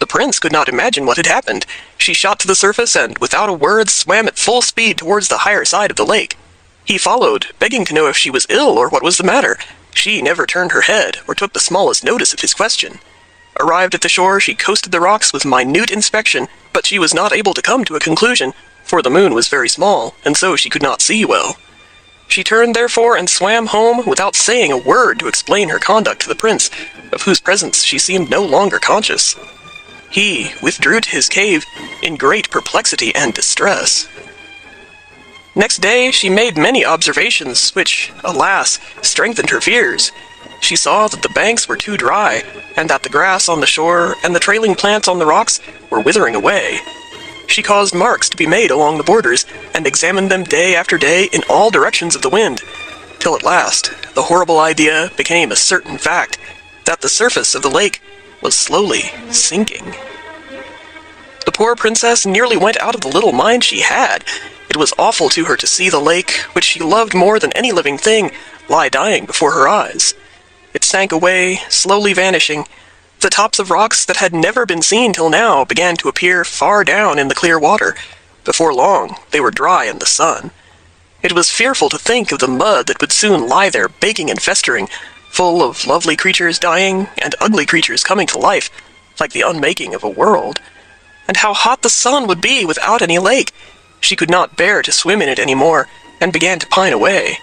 [SPEAKER 1] The prince could not imagine what had happened. She shot to the surface and, without a word, swam at full speed towards the higher side of the lake. He followed, begging to know if she was ill or what was the matter. She never turned her head or took the smallest notice of his question. Arrived at the shore, she coasted the rocks with minute inspection, but she was not able to come to a conclusion, for the moon was very small, and so she could not see well. She turned, therefore, and swam home without saying a word to explain her conduct to the prince, of whose presence she seemed no longer conscious. He withdrew to his cave in great perplexity and distress. Next day she made many observations which, alas, strengthened her fears. She saw that the banks were too dry, and that the grass on the shore and the trailing plants on the rocks were withering away. She caused marks to be made along the borders, and examined them day after day in all directions of the wind, till at last the horrible idea became a certain fact, that the surface of the lake was slowly sinking. The poor princess nearly went out of the little mind she had. It was awful to her to see the lake, which she loved more than any living thing, lie dying before her eyes. It sank away, slowly vanishing. The tops of rocks that had never been seen till now began to appear far down in the clear water. Before long, they were dry in the sun. It was fearful to think of the mud that would soon lie there baking and festering, full of lovely creatures dying and ugly creatures coming to life, like the unmaking of a world. And how hot the sun would be without any lake! She could not bear to swim in it any more, and began to pine away.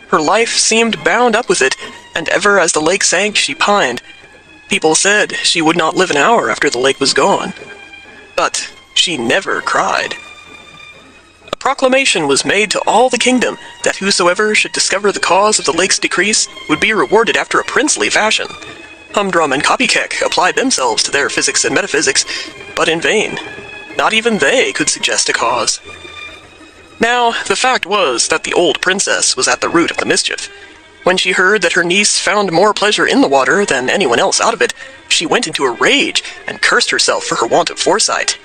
[SPEAKER 1] Her life seemed bound up with it, and ever as the lake sank she pined. People said she would not live an hour after the lake was gone. But she never cried. A proclamation was made to all the kingdom that whosoever should discover the cause of the lake's decrease would be rewarded after a princely fashion. Humdrum and Copykeck applied themselves to their physics and metaphysics, but in vain. Not even they could suggest a cause. Now, the fact was that the old princess was at the root of the mischief. When she heard that her niece found more pleasure in the water than anyone else out of it, she went into a rage and cursed herself for her want of foresight.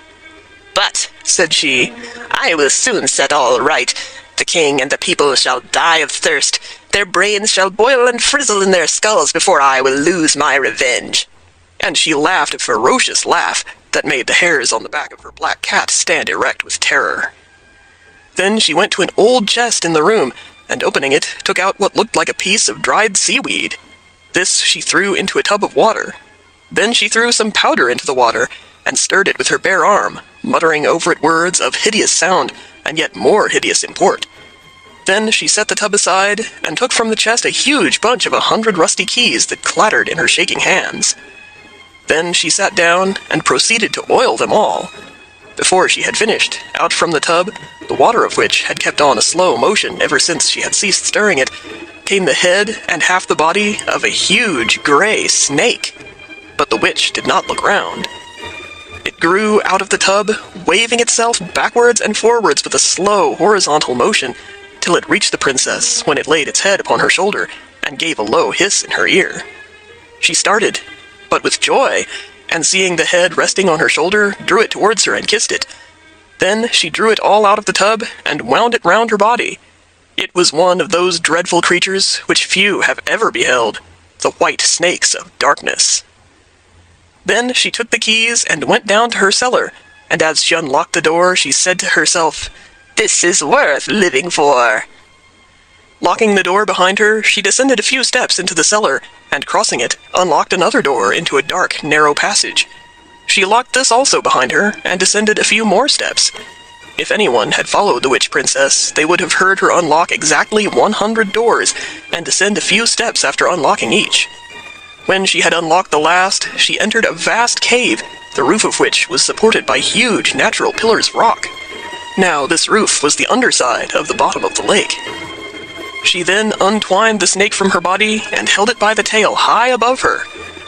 [SPEAKER 1] "But," said she, "I will soon set all right. The king and the people shall die of thirst. Their brains shall boil and frizzle in their skulls before I will lose my revenge." And she laughed a ferocious laugh that made the hairs on the back of her black cat stand erect with terror. Then she went to an old chest in the room, and opening it, took out what looked like a piece of dried seaweed. This she threw into a tub of water. Then she threw some powder into the water, and stirred it with her bare arm, muttering over it words of hideous sound, and yet more hideous import. Then she set the tub aside, and took from the chest a huge bunch of 100 rusty keys that clattered in her shaking hands. Then she sat down, and proceeded to oil them all. Before she had finished, out from the tub, the water of which had kept on a slow motion ever since she had ceased stirring it, came the head and half the body of a huge gray snake. But the witch did not look round. It grew out of the tub, waving itself backwards and forwards with a slow, horizontal motion, till it reached the princess, when it laid its head upon her shoulder and gave a low hiss in her ear. She started, but with joy, and seeing the head resting on her shoulder, drew it towards her and kissed it. Then she drew it all out of the tub and wound it round her body. It was one of those dreadful creatures which few have ever beheld, the white snakes of darkness. Then she took the keys and went down to her cellar, and as she unlocked the door, she said to herself, "This is worth living for." Locking the door behind her, she descended a few steps into the cellar, and crossing it, unlocked another door into a dark, narrow passage. She locked this also behind her, and descended a few more steps. If anyone had followed the witch princess, they would have heard her unlock exactly 100 doors, and descend a few steps after unlocking each. When she had unlocked the last, she entered a vast cave, the roof of which was supported by huge natural pillars of rock. Now this roof was the underside of the bottom of the lake. She then untwined the snake from her body and held it by the tail high above her.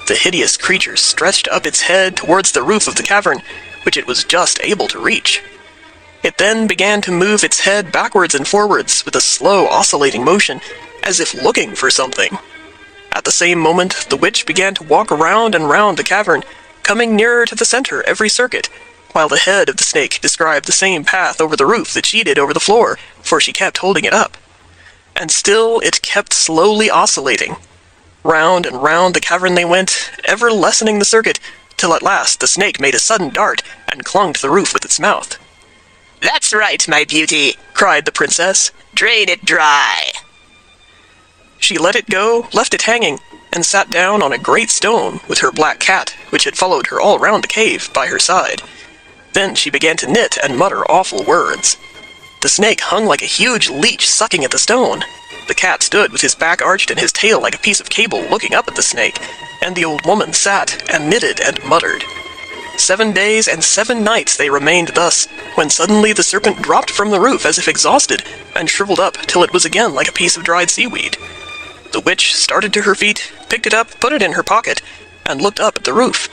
[SPEAKER 1] The hideous creature stretched up its head towards the roof of the cavern, which it was just able to reach. It then began to move its head backwards and forwards with a slow oscillating motion, as if looking for something. At the same moment, the witch began to walk around and round the cavern, coming nearer to the center every circuit, while the head of the snake described the same path over the roof that she did over the floor, for she kept holding it up. And still it kept slowly oscillating. Round and round the cavern they went, ever lessening the circuit, till at last the snake made a sudden dart and clung to the roof with its mouth. "That's right, my beauty," cried the princess. "Drain it dry." She let it go, left it hanging, and sat down on a great stone with her black cat, which had followed her all round the cave, by her side. Then she began to knit and mutter awful words. The snake hung like a huge leech sucking at the stone. The cat stood with his back arched and his tail like a piece of cable looking up at the snake, and the old woman sat and knitted and muttered. 7 days and 7 nights they remained thus, when suddenly the serpent dropped from the roof as if exhausted, and shriveled up till it was again like a piece of dried seaweed. The witch started to her feet, picked it up, put it in her pocket, and looked up at the roof.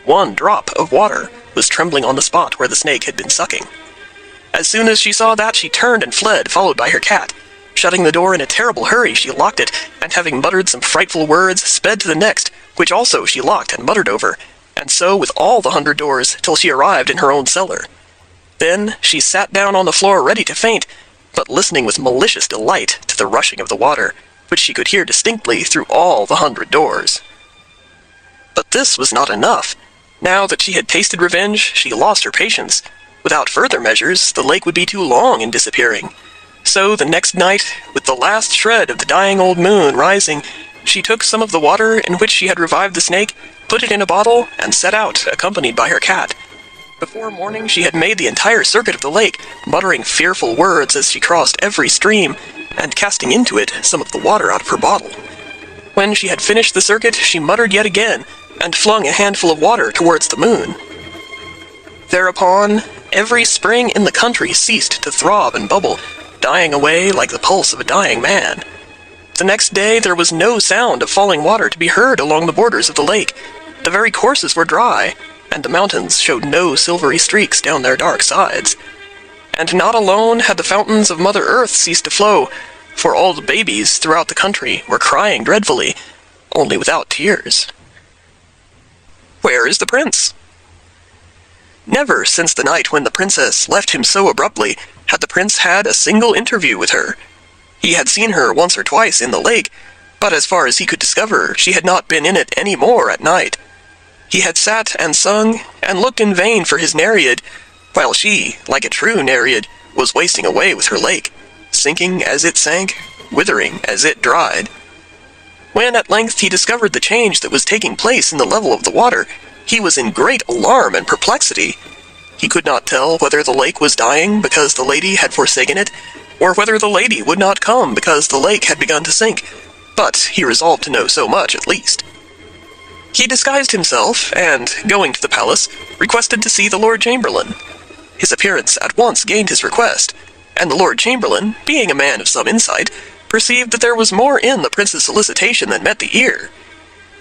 [SPEAKER 1] 1 drop of water was trembling on the spot where the snake had been sucking. As soon as she saw that, she turned and fled, followed by her cat. Shutting the door in a terrible hurry, she locked it, and having muttered some frightful words, sped to the next, which also she locked and muttered over, and so with all the 100 doors, till she arrived in her own cellar. Then she sat down on the floor ready to faint, but listening with malicious delight to the rushing of the water, which she could hear distinctly through all the 100 doors. But this was not enough. Now that she had tasted revenge, she lost her patience. Without further measures, the lake would be too long in disappearing. So the next night, with the last shred of the dying old moon rising, she took some of the water in which she had revived the snake, put it in a bottle, and set out, accompanied by her cat. Before morning she had made the entire circuit of the lake, muttering fearful words as she crossed every stream, and casting into it some of the water out of her bottle. When she had finished the circuit, she muttered yet again, and flung a handful of water towards the moon. Thereupon, every spring in the country ceased to throb and bubble, dying away like the pulse of a dying man. The next day there was no sound of falling water to be heard along the borders of the lake. The very courses were dry, and the mountains showed no silvery streaks down their dark sides. And not alone had the fountains of Mother Earth ceased to flow, for all the babies throughout the country were crying dreadfully, only without tears. Where is the prince? Never since the night when the princess left him so abruptly had the prince had a single interview with her. He had seen her once or twice in the lake, but as far as he could discover, she had not been in it any more at night. He had sat and sung, and looked in vain for his Nereid, while she, like a true Nereid, was wasting away with her lake, sinking as it sank, withering as it dried. When at length he discovered the change that was taking place in the level of the water, he was in great alarm and perplexity. He could not tell whether the lake was dying because the lady had forsaken it, or whether the lady would not come because the lake had begun to sink, but he resolved to know so much at least. He disguised himself, and, going to the palace, requested to see the Lord Chamberlain. His appearance at once gained his request, and the Lord Chamberlain, being a man of some insight, perceived that there was more in the prince's solicitation than met the ear.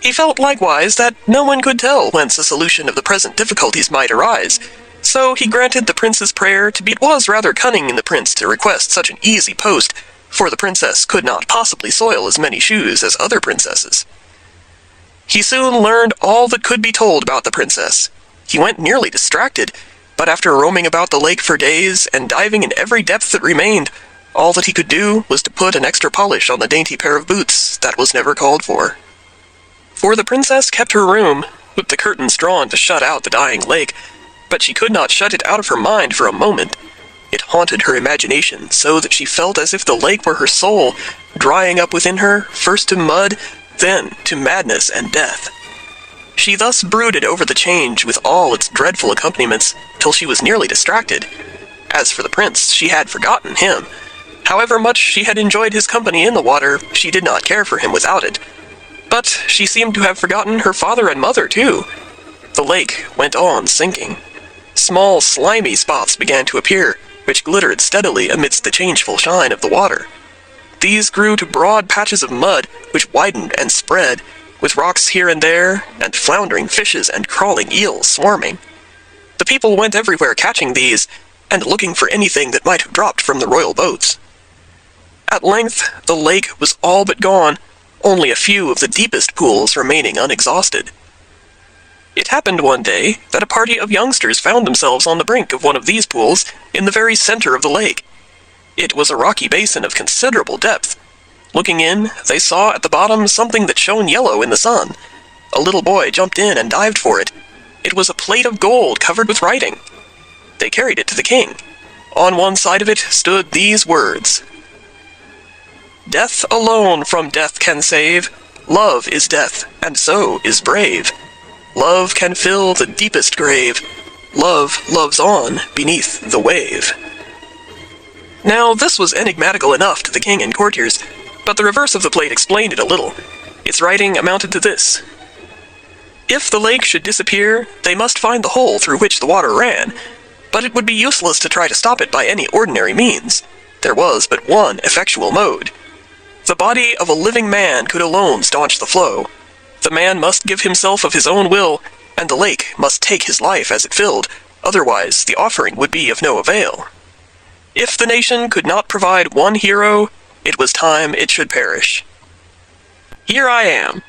[SPEAKER 1] He felt likewise that no one could tell whence a solution of the present difficulties might arise, so he granted the prince's prayer to be. It was rather cunning in the prince to request such an easy post, for the princess could not possibly soil as many shoes as other princesses. He soon learned all that could be told about the princess. He went nearly distracted, but after roaming about the lake for days and diving in every depth that remained, all that he could do was to put an extra polish on the dainty pair of boots that was never called for. For the princess kept her room, with the curtains drawn to shut out the dying lake, but she could not shut it out of her mind for a moment. It haunted her imagination so that she felt as if the lake were her soul, drying up within her, first to mud, then to madness and death. She thus brooded over the change with all its dreadful accompaniments, till she was nearly distracted. As for the prince, she had forgotten him. However much she had enjoyed his company in the water, she did not care for him without it. But she seemed to have forgotten her father and mother, too. The lake went on sinking. Small, slimy spots began to appear, which glittered steadily amidst the changeful shine of the water. These grew to broad patches of mud, which widened and spread, with rocks here and there, and floundering fishes and crawling eels swarming. The people went everywhere catching these, and looking for anything that might have dropped from the royal boats. At length, the lake was all but gone, only a few of the deepest pools remaining unexhausted. It happened one day that a party of youngsters found themselves on the brink of one of these pools in the very center of the lake. It was a rocky basin of considerable depth. Looking in, they saw at the bottom something that shone yellow in the sun. A little boy jumped in and dived for it. It was a plate of gold covered with writing. They carried it to the king. On one side of it stood these words: "Death alone from death can save. Love is death, and so is brave. Love can fill the deepest grave. Love loves on beneath the wave." Now, this was enigmatical enough to the king and courtiers, but the reverse of the plate explained it a little. Its writing amounted to this: if the lake should disappear, they must find the hole through which the water ran, but it would be useless to try to stop it by any ordinary means. There was but one effectual mode. The body of a living man could alone staunch the flow. The man must give himself of his own will, and the lake must take his life as it filled, otherwise the offering would be of no avail. If the nation could not provide one hero, it was time it should perish. Here I am.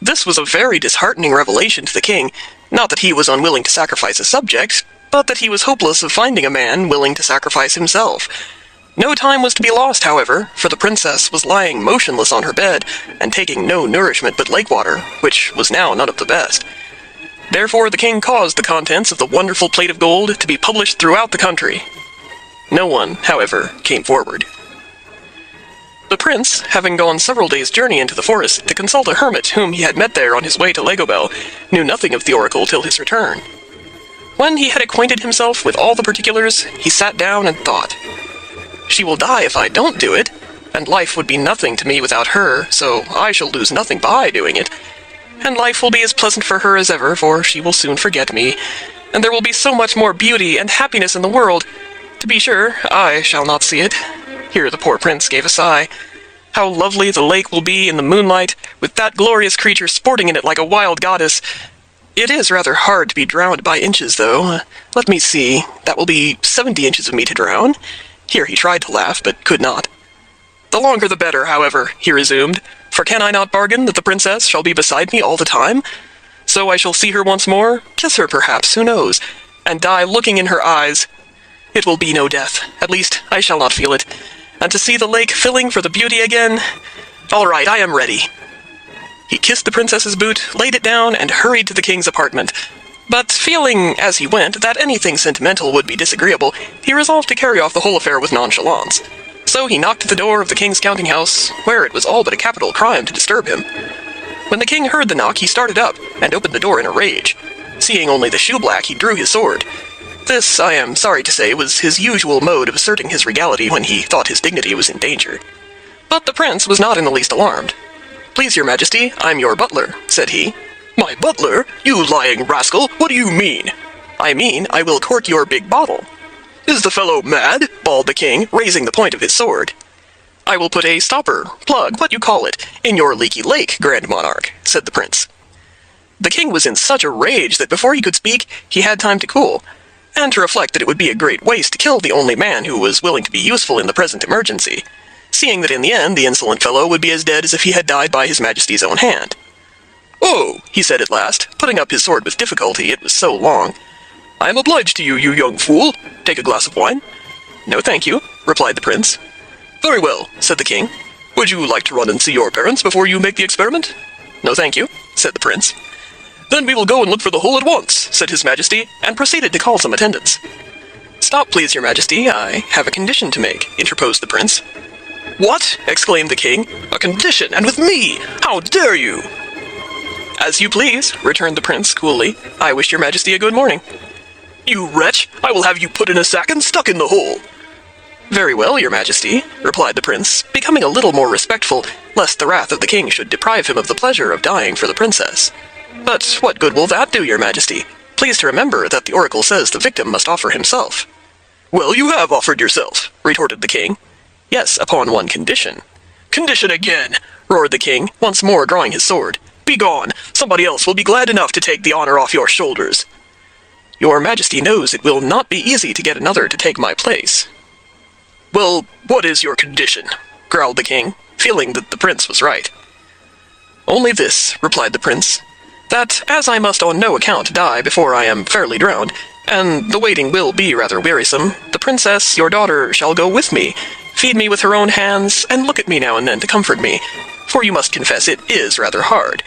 [SPEAKER 1] This was a very disheartening revelation to the king, not that he was unwilling to sacrifice a subject, but that he was hopeless of finding a man willing to sacrifice himself. No time was to be lost, however, for the princess was lying motionless on her bed, and taking no nourishment but lake water, which was now none of the best. Therefore the king caused the contents of the wonderful plate of gold to be published throughout the country. No one, however, came forward. The prince, having gone several days' journey into the forest to consult a hermit whom he had met there on his way to Legobel, knew nothing of the oracle till his return. When he had acquainted himself with all the particulars, he sat down and thought, "She will die if I don't do it, and life would be nothing to me without her, so I shall lose nothing by doing it. And life will be as pleasant for her as ever, for she will soon forget me, and there will be so much more beauty and happiness in the world. To be sure, I shall not see it." Here the poor prince gave a sigh. "How lovely the lake will be in the moonlight, with that glorious creature sporting in it like a wild goddess. It is rather hard to be drowned by inches, though. Let me see, that will be 70 inches of me to drown." Here he tried to laugh, but could not. "The longer the better, however," he resumed, "for can I not bargain that the princess shall be beside me all the time? So I shall see her once more, kiss her perhaps, who knows, and die looking in her eyes. It will be no death, at least I shall not feel it, and to see the lake filling for the beauty again. All right, I am ready." He kissed the princess's boot, laid it down, and hurried to the king's apartment. But feeling, as he went, that anything sentimental would be disagreeable, he resolved to carry off the whole affair with nonchalance. So he knocked at the door of the king's counting-house, where it was all but a capital crime to disturb him. When the king heard the knock, he started up, and opened the door in a rage. Seeing only the shoeblack, he drew his sword. This, I am sorry to say, was his usual mode of asserting his regality when he thought his dignity was in danger. But the prince was not in the least alarmed. "Please, your majesty, I'm your butler," said he. "My butler? You lying rascal, what do you mean?" "I mean, I will cork your big bottle." "Is the fellow mad?" bawled the king, raising the point of his sword. I will put a stopper, plug, what you call it, in your leaky lake, Grand Monarch, said the prince. The king was in such a rage that before he could speak, he had time to cool, and to reflect that it would be a great waste to kill the only man who was willing to be useful in the present emergency, seeing that in the end the insolent fellow would be as dead as if he had died by his majesty's own hand. "Oh," he said at last, putting up his sword with difficulty, it was so long. "I am obliged to you, you young fool. Take a glass of wine?" "No, thank you," replied the prince. "Very well," said the king. "Would you like to run and see your parents before you make the experiment?" "No, thank you," said the prince. "Then we will go and look for the hole at once," said his majesty, and proceeded to call some attendants. "Stop, please, your majesty, I have a condition to make," interposed the prince. "What?" exclaimed the king. "A condition, and with me? How dare you?" "As you please," returned the prince coolly. "I wish your majesty a good morning." "You wretch! I will have you put in a sack and stuck in the hole." "Very well, your majesty," replied the prince, becoming a little more respectful, lest the wrath of the king should deprive him of the pleasure of dying for the princess. "But what good will that do, your majesty? Please to remember that the oracle says the victim must offer himself." "Well, you have offered yourself," retorted the king. "Yes, upon one condition." "Condition again!" roared the king, once more drawing his sword. "Begone! Somebody else will be glad enough to take the honor off your shoulders." "Your majesty knows it will not be easy to get another to take my place." "Well, what is your condition?" growled the king, feeling that the prince was right. "Only this," replied the prince, "that as I must on no account die before I am fairly drowned, and the waiting will be rather wearisome, the princess, your daughter, shall go with me, feed me with her own hands, and look at me now and then to comfort me, for you must confess it is rather hard.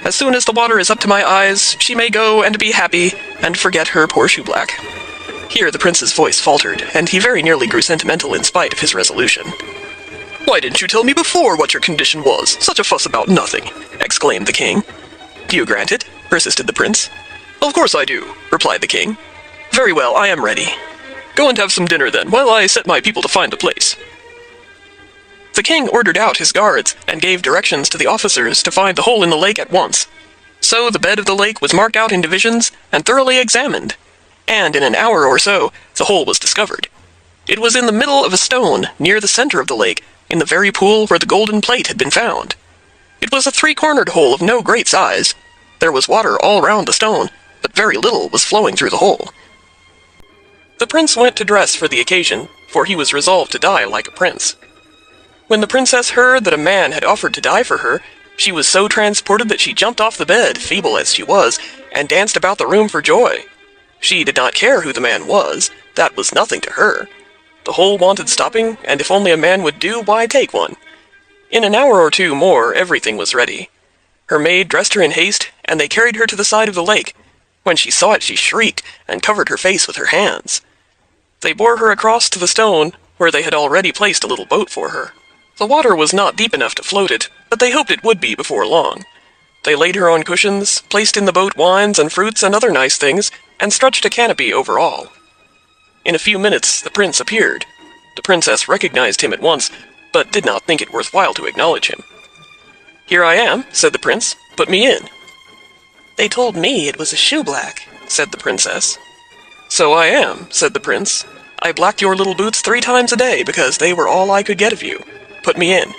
[SPEAKER 1] As soon as the water is up to my eyes, she may go and be happy, and forget her poor shoeblack." Here the prince's voice faltered, and he very nearly grew sentimental in spite of his resolution. "Why didn't you tell me before what your condition was? Such a fuss about nothing!" exclaimed the king. "Do you grant it?" persisted the prince. "Of course I do," replied the king. "Very well, I am ready. Go and have some dinner then, while I set my people to find a place." The king ordered out his guards, and gave directions to the officers to find the hole in the lake at once. So the bed of the lake was marked out in divisions, and thoroughly examined, and in an hour or so the hole was discovered. It was in the middle of a stone, near the center of the lake, in the very pool where the golden plate had been found. It was a three-cornered hole of no great size. There was water all round the stone, but very little was flowing through the hole. The prince went to dress for the occasion, for he was resolved to die like a prince. When the princess heard that a man had offered to die for her, she was so transported that she jumped off the bed, feeble as she was, and danced about the room for joy. She did not care who the man was. That was nothing to her. The hole wanted stopping, and if only a man would do, why take one? In an hour or two more everything was ready. Her maid dressed her in haste, and they carried her to the side of the lake. When she saw it she shrieked, and covered her face with her hands. They bore her across to the stone, where they had already placed a little boat for her. The water was not deep enough to float it, but they hoped it would be before long. They laid her on cushions, placed in the boat wines and fruits and other nice things, and stretched a canopy over all. In a few minutes the prince appeared. The princess recognized him at once, but did not think it worthwhile to acknowledge him. "Here I am," said the prince. "Put me in." "They told me it was a shoeblack," said the princess. "So I am," said the prince. "I blacked your little boots 3 times a day, because they were all I could get of you. Put me in."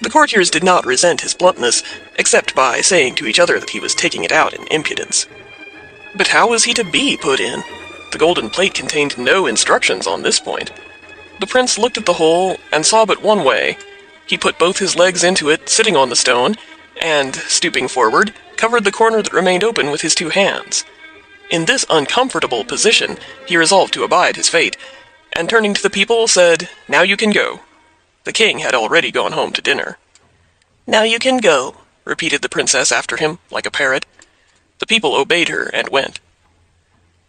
[SPEAKER 1] The courtiers did not resent his bluntness, except by saying to each other that he was taking it out in impudence. But how was he to be put in? The golden plate contained no instructions on this point. The prince looked at the hole, and saw but one way. He put both his legs into it, sitting on the stone, and, stooping forward, covered the corner that remained open with his 2 hands. In this uncomfortable position he resolved to abide his fate, and turning to the people said, "Now you can go." The king had already gone home to dinner. "Now you can go," repeated the princess after him, like a parrot. The people obeyed her and went.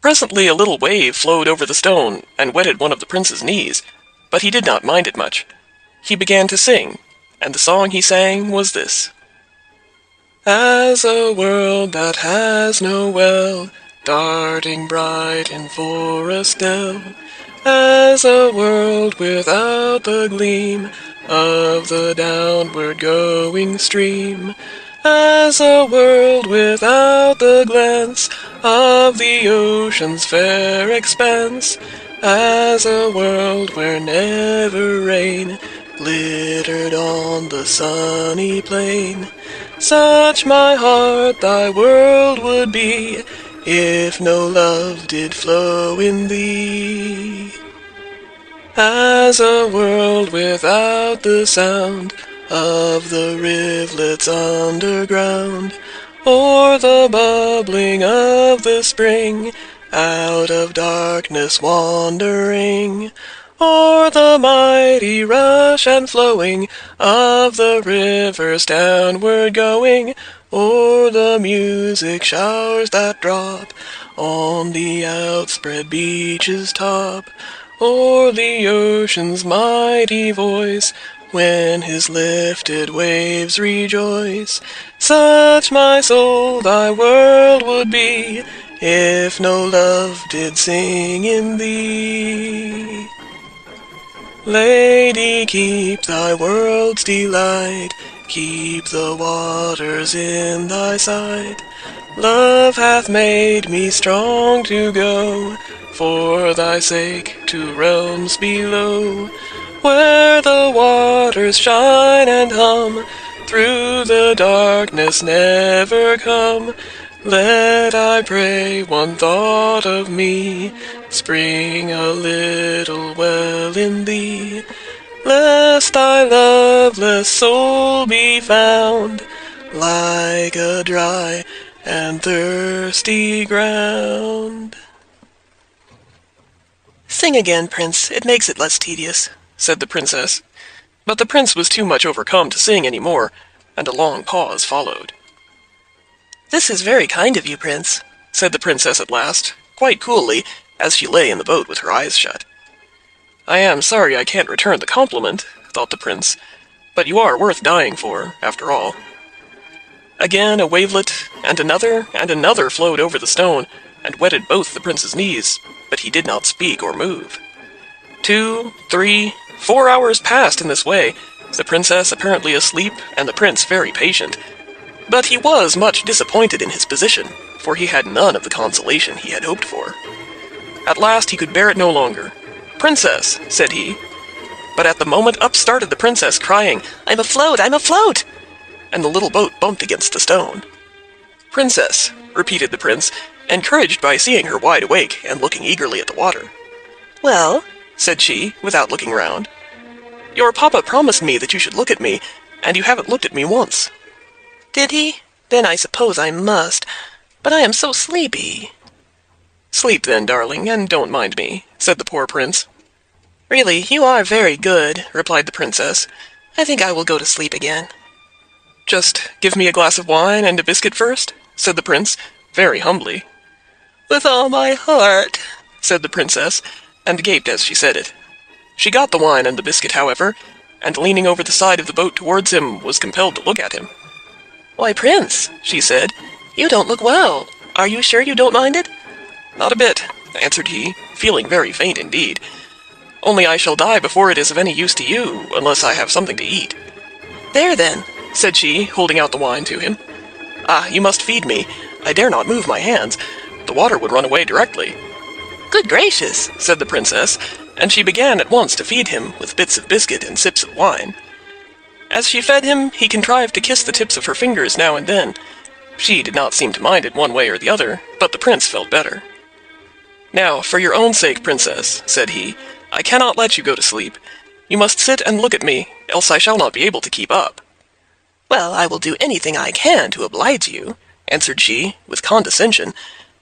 [SPEAKER 1] Presently a little wave flowed over the stone and wetted one of the prince's knees, but he did not mind it much. He began to sing, and the song he sang was this: "As a world that has no well, darting bright in forest dell, as a world without the gleam of the downward going stream, as a world without the glance of the ocean's fair expanse, as a world where never rain glittered on the sunny plain. Such, my heart, thy world would be, if no love did flow in thee. As a world without the sound of the rivulets underground, or the bubbling of the spring, out of darkness wandering, or the mighty rush and flowing of the rivers downward going, or the music showers that drop on the outspread beach's top, or the ocean's mighty voice when his lifted waves rejoice. Such, my soul, thy world would be, if no love did sing in thee. Lady, keep thy world's delight, keep the waters in thy sight. Love hath made me strong to go, for thy sake, to realms below, where the waters shine and hum, through the darkness never come. Let, I pray, one thought of me spring a little well in thee, lest thy loveless soul be found like a dry and thirsty ground. "Sing again, Prince, it makes it less tedious," said the Princess. But the Prince was too much overcome to sing any more, and a long pause followed. "This is very kind of you, Prince," said the Princess at last, quite coolly, as she lay in the boat with her eyes shut. "I am sorry I can't return the compliment," thought the Prince, "but you are worth dying for, after all." Again a wavelet, and another flowed over the stone, and wetted both the Prince's knees, but he did not speak or move. 2, 3, 4 hours passed in this way, the Princess apparently asleep, and the Prince very patient. But he was much disappointed in his position, for he had none of the consolation he had hoped for. At last he could bear it no longer. "Princess," said he. But at the moment up started the Princess, crying, "I'm afloat! I'm afloat!" and the little boat bumped against the stone. "Princess," repeated the Prince, encouraged by seeing her wide awake and looking eagerly at the water. "Well?" said she, without looking round. "Your papa promised me that you should look at me, and you haven't looked at me once." "Did he? Then I suppose I must. But I am so sleepy." "Sleep then, darling, and don't mind me," said the poor Prince. "Really, you are very good," replied the Princess. "I think I will go to sleep again." "Just give me a glass of wine and a biscuit first," said the Prince, very humbly. "With all my heart," said the Princess, and gaped as she said it. She got the wine and the biscuit, however, and leaning over the side of the boat towards him, was compelled to look at him. "Why, Prince," she said, "you don't look well. Are you sure you don't mind it?" "Not a bit," answered he, feeling very faint indeed. "Only I shall die before it is of any use to you, unless I have something to eat." "There, then," said she, holding out the wine to him. "Ah, you must feed me. I dare not move my hands. The water would run away directly." "Good gracious," said the Princess, and she began at once to feed him with bits of biscuit and sips of wine. As she fed him, he contrived to kiss the tips of her fingers now and then. She did not seem to mind it one way or the other, but the Prince felt better. "Now, for your own sake, Princess," said he, "I cannot let you go to sleep. You must sit and look at me, else I shall not be able to keep up." "Well, I will do anything I can to oblige you," answered she, with condescension,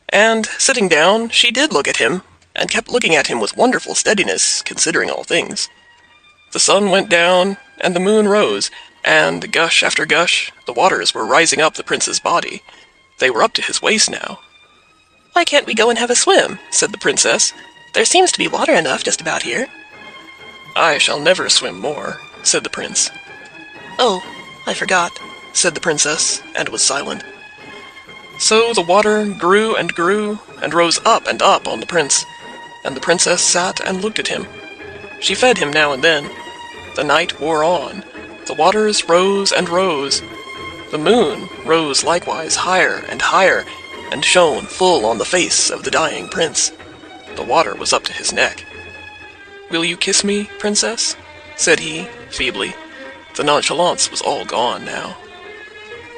[SPEAKER 1] and, sitting down, she did look at him, and kept looking at him with wonderful steadiness, considering all things. The sun went down, and the moon rose, and, gush after gush, the waters were rising up the Prince's body. They were up to his waist now. "Why can't we go and have a swim?" said the Princess. "There seems to be water enough just about here." "I shall never swim more," said the Prince. "Oh, I forgot," said the Princess, and was silent. So the water grew and rose up and up on the Prince, and the Princess sat and looked at him. She fed him now and then. The night wore on. The waters rose and rose. The moon rose likewise higher, and shone full on the face of the dying Prince. The water was up to his neck. "Will you kiss me, Princess?" said he, feebly. The nonchalance was all gone now.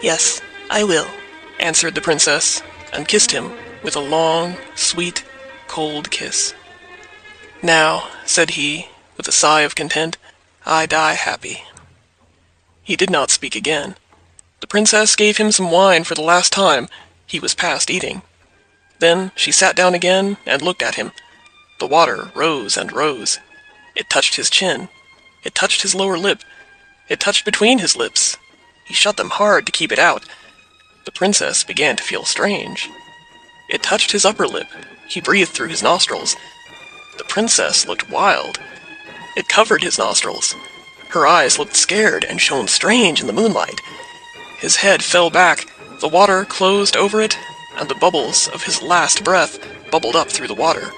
[SPEAKER 2] Yes, I will,
[SPEAKER 1] answered the princess, and kissed him with a long, sweet, cold kiss. Now, said he, with a sigh of content, I die happy. He did not speak again. The princess gave him some wine for the last time. He was past eating. Then she sat down again and looked at him. The water rose and rose. It touched his chin. It touched his lower lip. It touched between his lips. He shut them hard to keep it out. The princess began to feel strange. It touched his upper lip. He breathed through his nostrils. The princess looked wild. It covered his nostrils. Her eyes looked scared and shone strange in the moonlight. His head fell back, the water closed over it, and the bubbles of his last breath bubbled up through the water.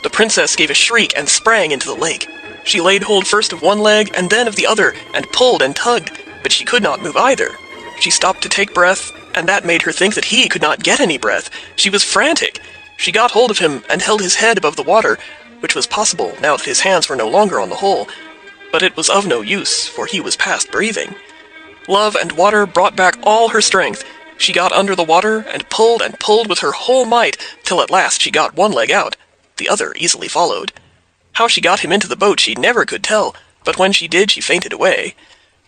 [SPEAKER 1] The princess gave a shriek and sprang into the lake. She laid hold first of one leg and then of the other, and pulled and tugged, but she could not move either. She stopped to take breath, and that made her think that he could not get any breath. She was frantic. She got hold of him and held his head above the water, which was possible now that his hands were no longer on the hole. But it was of no use, for he was past breathing. Love and water brought back all her strength. She got under the water and pulled with her whole might, till at last she got one leg out. The other easily followed. How she got him into the boat she never could tell, but when she did she fainted away.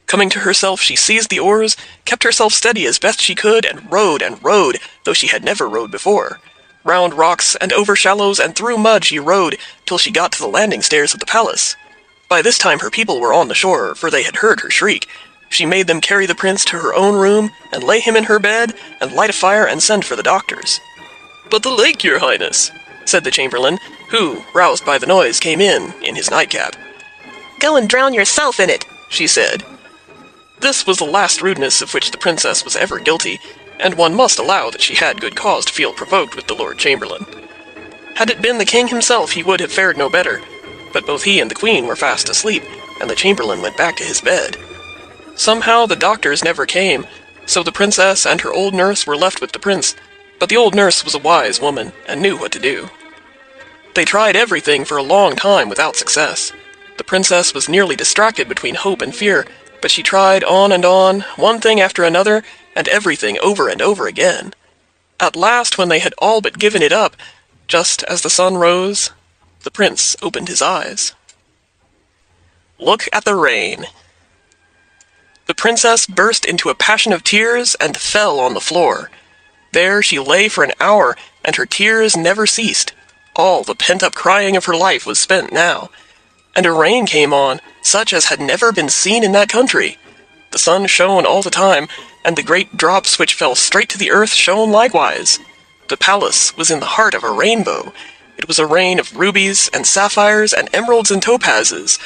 [SPEAKER 1] Coming to herself, she seized the oars, kept herself steady as best she could, and rowed, though she had never rowed before. Round rocks and over shallows and through mud she rowed, till she got to the landing stairs of the palace. By this time her people were on the shore, for they had heard her shriek. She made them carry the prince to her own room, and lay him in her bed, and light a fire and send for the doctors. "But the lake, your highness," said the chamberlain, who, roused by the noise, came in his nightcap.
[SPEAKER 2] "Go and drown yourself in it,"
[SPEAKER 1] she said. This was the last rudeness of which the princess was ever guilty, and one must allow that she had good cause to feel provoked with the Lord Chamberlain. Had it been the king himself, he would have fared no better, but both he and the queen were fast asleep, and the chamberlain went back to his bed. Somehow the doctors never came, so the princess and her old nurse were left with the prince, but the old nurse was a wise woman, and knew what to do. They tried everything for a long time without success. The princess was nearly distracted between hope and fear, but she tried on and on, one thing after another, and everything over and over again. At last, when they had all but given it up, just as the sun rose, the prince opened his eyes. Look at the rain. The princess burst into a passion of tears and fell on the floor. There she lay for an hour, and her tears never ceased. All the pent-up crying of her life was spent now. And a rain came on, such as had never been seen in that country. The sun shone all the time, and the great drops which fell straight to the earth shone likewise. The palace was in the heart of a rainbow. It was a rain of rubies and sapphires and emeralds and topazes.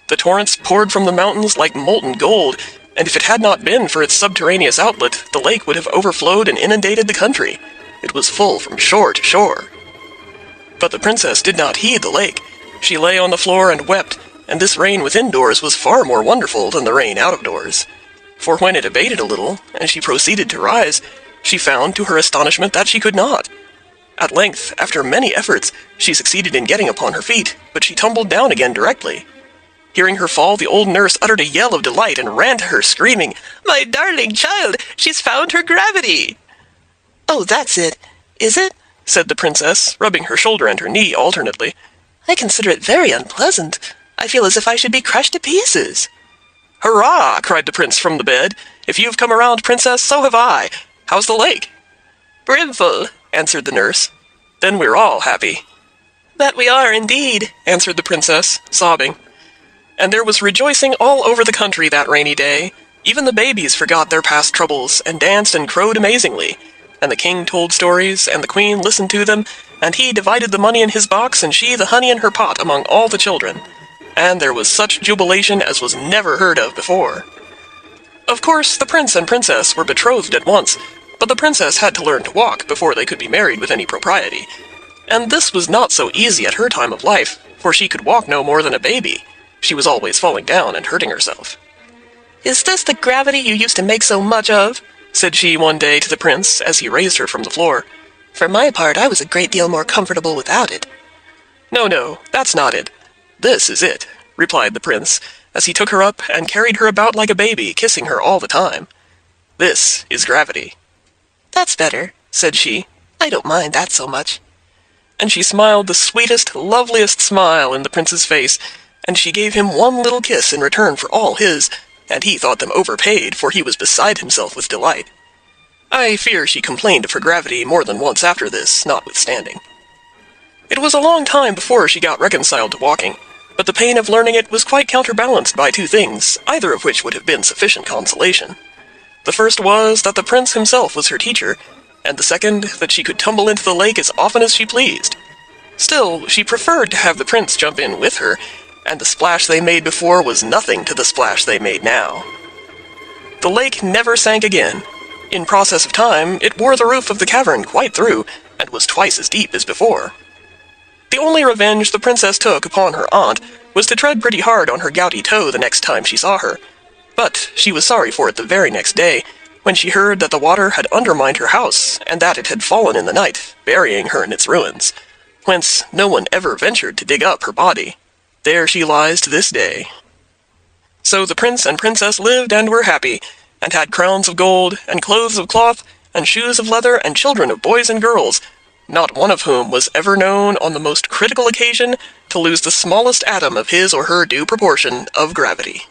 [SPEAKER 1] The torrents poured from the mountains like molten gold, and if it had not been for its subterraneous outlet, the lake would have overflowed and inundated the country. It was full from shore to shore. But the princess did not heed the lake. She lay on the floor and wept, and this rain within doors was far more wonderful than the rain out of doors. For when it abated a little, and she proceeded to rise, she found to her astonishment that she could not. At length, after many efforts, she succeeded in getting upon her feet, but she tumbled down again directly. Hearing her fall, the old nurse uttered a yell of delight and ran to her, screaming, "My darling child, she's found her gravity!"
[SPEAKER 2] "Oh, that's it, is it?"
[SPEAKER 1] said the princess, rubbing her shoulder and her knee alternately.
[SPEAKER 2] "I consider it very unpleasant. I feel as if I should be crushed to pieces."
[SPEAKER 1] "Hurrah!" cried the prince from the bed. "If you've come around, princess, so have I. How's the lake?"
[SPEAKER 2] "Brimful," answered the nurse.
[SPEAKER 1] "Then we're all happy."
[SPEAKER 2] "That we are, indeed,"
[SPEAKER 1] answered the princess, sobbing. And there was rejoicing all over the country that rainy day. Even the babies forgot their past troubles, and danced and crowed amazingly. And the king told stories, and the queen listened to them, and he divided the money in his box, and she the honey in her pot among all the children. And there was such jubilation as was never heard of before. Of course, the prince and princess were betrothed at once, but the princess had to learn to walk before they could be married with any propriety. And this was not so easy at her time of life, for she could walk no more than a baby. She was always falling down and hurting herself.
[SPEAKER 2] "Is this the gravity you used to make so much of?"
[SPEAKER 1] said she one day to the prince as he raised her from the floor.
[SPEAKER 2] "For my part, I was a great deal more comfortable without it."
[SPEAKER 1] No, that's not it. This is it," replied the prince, as he took her up and carried her about like a baby, kissing her all the time. "This is gravity."
[SPEAKER 2] "That's better," said she. "I don't mind that so much."
[SPEAKER 1] And she smiled the sweetest, loveliest smile in the prince's face, and she gave him one little kiss in return for all his, and he thought them overpaid, for he was beside himself with delight. I fear she complained of her gravity more than once after this, notwithstanding. It was a long time before she got reconciled to walking, but the pain of learning it was quite counterbalanced by two things, either of which would have been sufficient consolation. The first was that the prince himself was her teacher, and the second that she could tumble into the lake as often as she pleased. Still, she preferred to have the prince jump in with her, and the splash they made before was nothing to the splash they made now. The lake never sank again. In process of time, it wore the roof of the cavern quite through, and was twice as deep as before. The only revenge the princess took upon her aunt was to tread pretty hard on her gouty toe the next time she saw her. But she was sorry for it the very next day, when she heard that the water had undermined her house, and that it had fallen in the night, burying her in its ruins, whence no one ever ventured to dig up her body. There she lies to this day. So the prince and princess lived and were happy, and had crowns of gold, and clothes of cloth, and shoes of leather, and children of boys and girls, not one of whom was ever known on the most critical occasion to lose the smallest atom of his or her due proportion of gravity.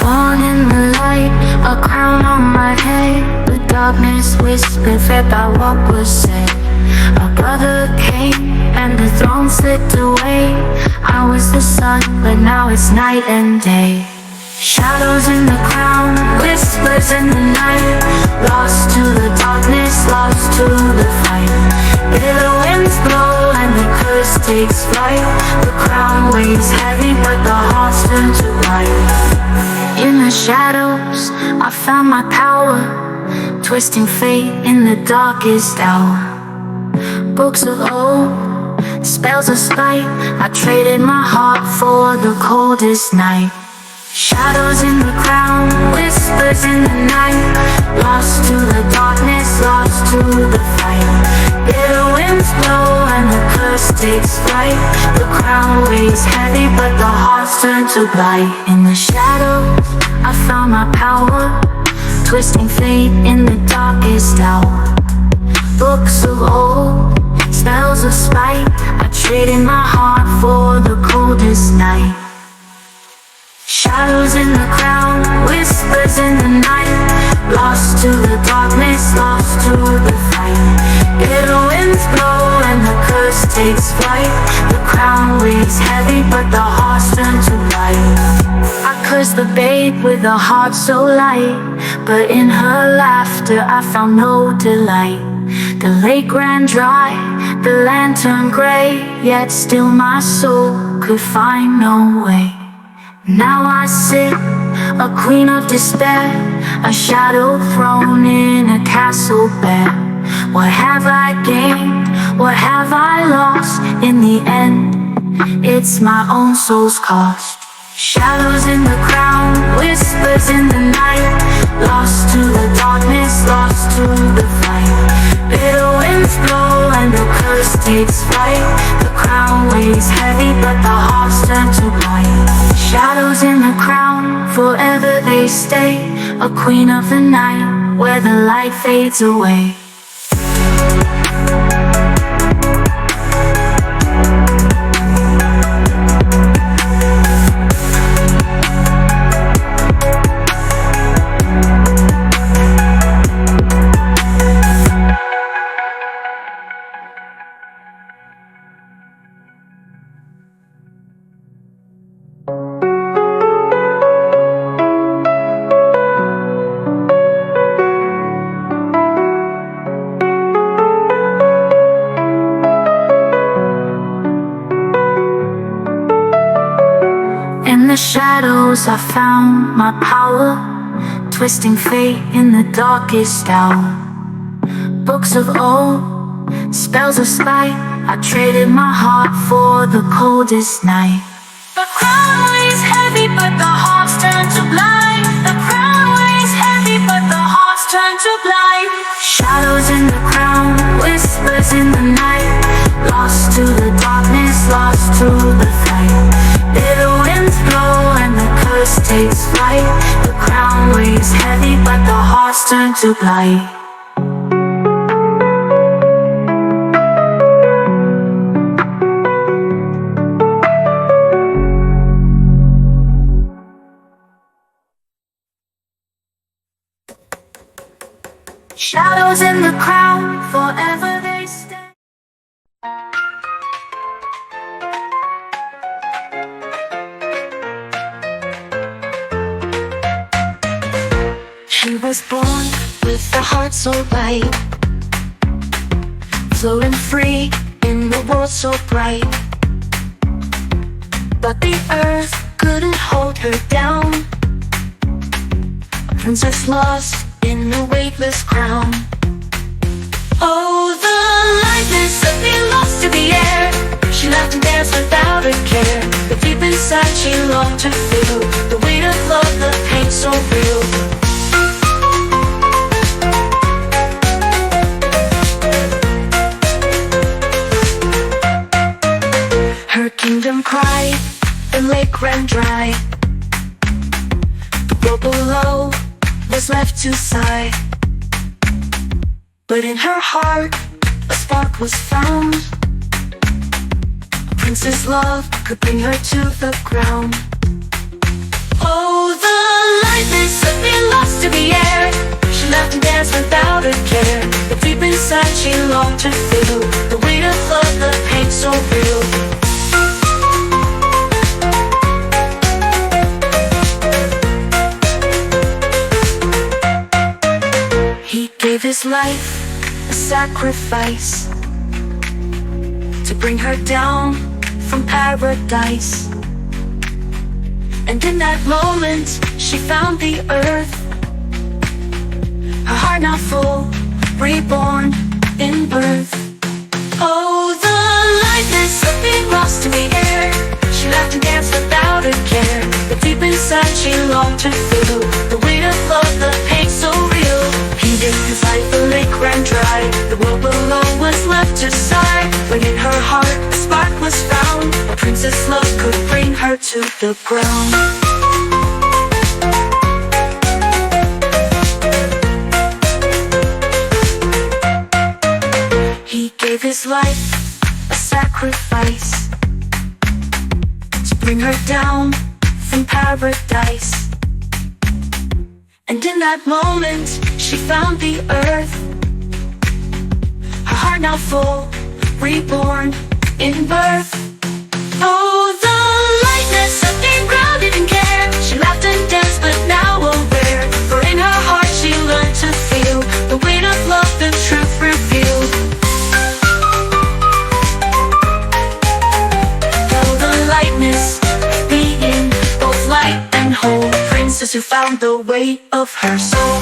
[SPEAKER 3] Born in the light, a crown on my head. The darkness whispered, fed by what was said. A brother came and the throne slipped away. I was the sun, but now it's night and day. Shadows in the crown, whispers in the night. Lost to the darkness, lost to the fight. Bitter winds blow and the curse takes flight. The crown weighs heavy, but the hearts turn to light. In the shadows, I found my power, twisting fate in the darkest hour. Books of old, spells of spite, I traded my heart for the coldest night. Shadows in the crown, whispers in the night. Lost to the darkness, lost to the fight. Bitter winds blow and the curse takes flight. The crown weighs heavy, but the hearts turn to blight. In the shadows, I found my power, twisting fate in the darkest hour. Books of old, spells of spite, I traded my heart for the coldest night. Shadows in the crown, whispers in the night. Lost to the darkness, lost to the fight. Bitter winds blow and the curse takes flight. The crown weighs heavy, but the hearts turn to light. I cursed the babe with a heart so light, but in her laughter I found no delight. The lake ran dry, the land turned gray, yet still my soul could find no way. Now I sit, a queen of despair, a shadow thrown in a castle bare. What have I gained? What have I lost? In the end, it's my own soul's cost. Shadows in the crown, whispers in the night. Lost to the darkness, lost to the fight. Bitter winds blow and the curse takes flight. The crown weighs heavy, but the hearts turn to light. Shadows in the crown, forever they stay. A queen of the night, where the light fades away. In the shadows I found my power, twisting fate in the darkest hour. Books of old, spells of spite, I traded my heart for the coldest night. The crown weighs heavy, but the hearts turn to blind. The crown weighs heavy, but the hearts turn to blind. Shadows in the crown, whispers in the night, lost to the darkness, lost to the fight. Bitter winds blow and the curse takes flight. The crown weighs heavy but the hearts turn to blight. Shadows in the crown, forever they stand. She was born with a heart so light, floating free in the world so bright. But the earth couldn't hold her down, a princess lost in a weightless crown. Oh, the lightness of being lost to the air. She laughed and danced without a care, but deep inside she longed to feel the weight of love, the pain so real. Her kingdom cried, the lake ran dry. The world below was left to sigh, but in her heart a spark was found. A princess' love could bring her to the ground. Oh, the lightness of being lost to the air. She laughed and danced without a care, but deep inside she longed to feel the weight of love, the pain so real. He gave his life a sacrifice to bring her down from paradise. And in that moment she found the earth, her heart now full, reborn in birth. Oh, the lightness of being lost in the air. She laughed and danced without a care, but deep inside she longed to feel the weight of love, the pain so real. He gave his life, the lake ran dry. The world below was left to sigh, but in her heart a spark was found. A princess' love could bring her to the ground. He gave his life a sacrifice to bring her down from paradise. And in that moment she found the earth, her heart now full, reborn in birth. Oh, the lightness of being grounded in care. She laughed and danced but now aware, for in her heart she learned to feel the weight of love, the truth revealed. Oh, the lightness being both light and whole, princess who found the weight of her soul.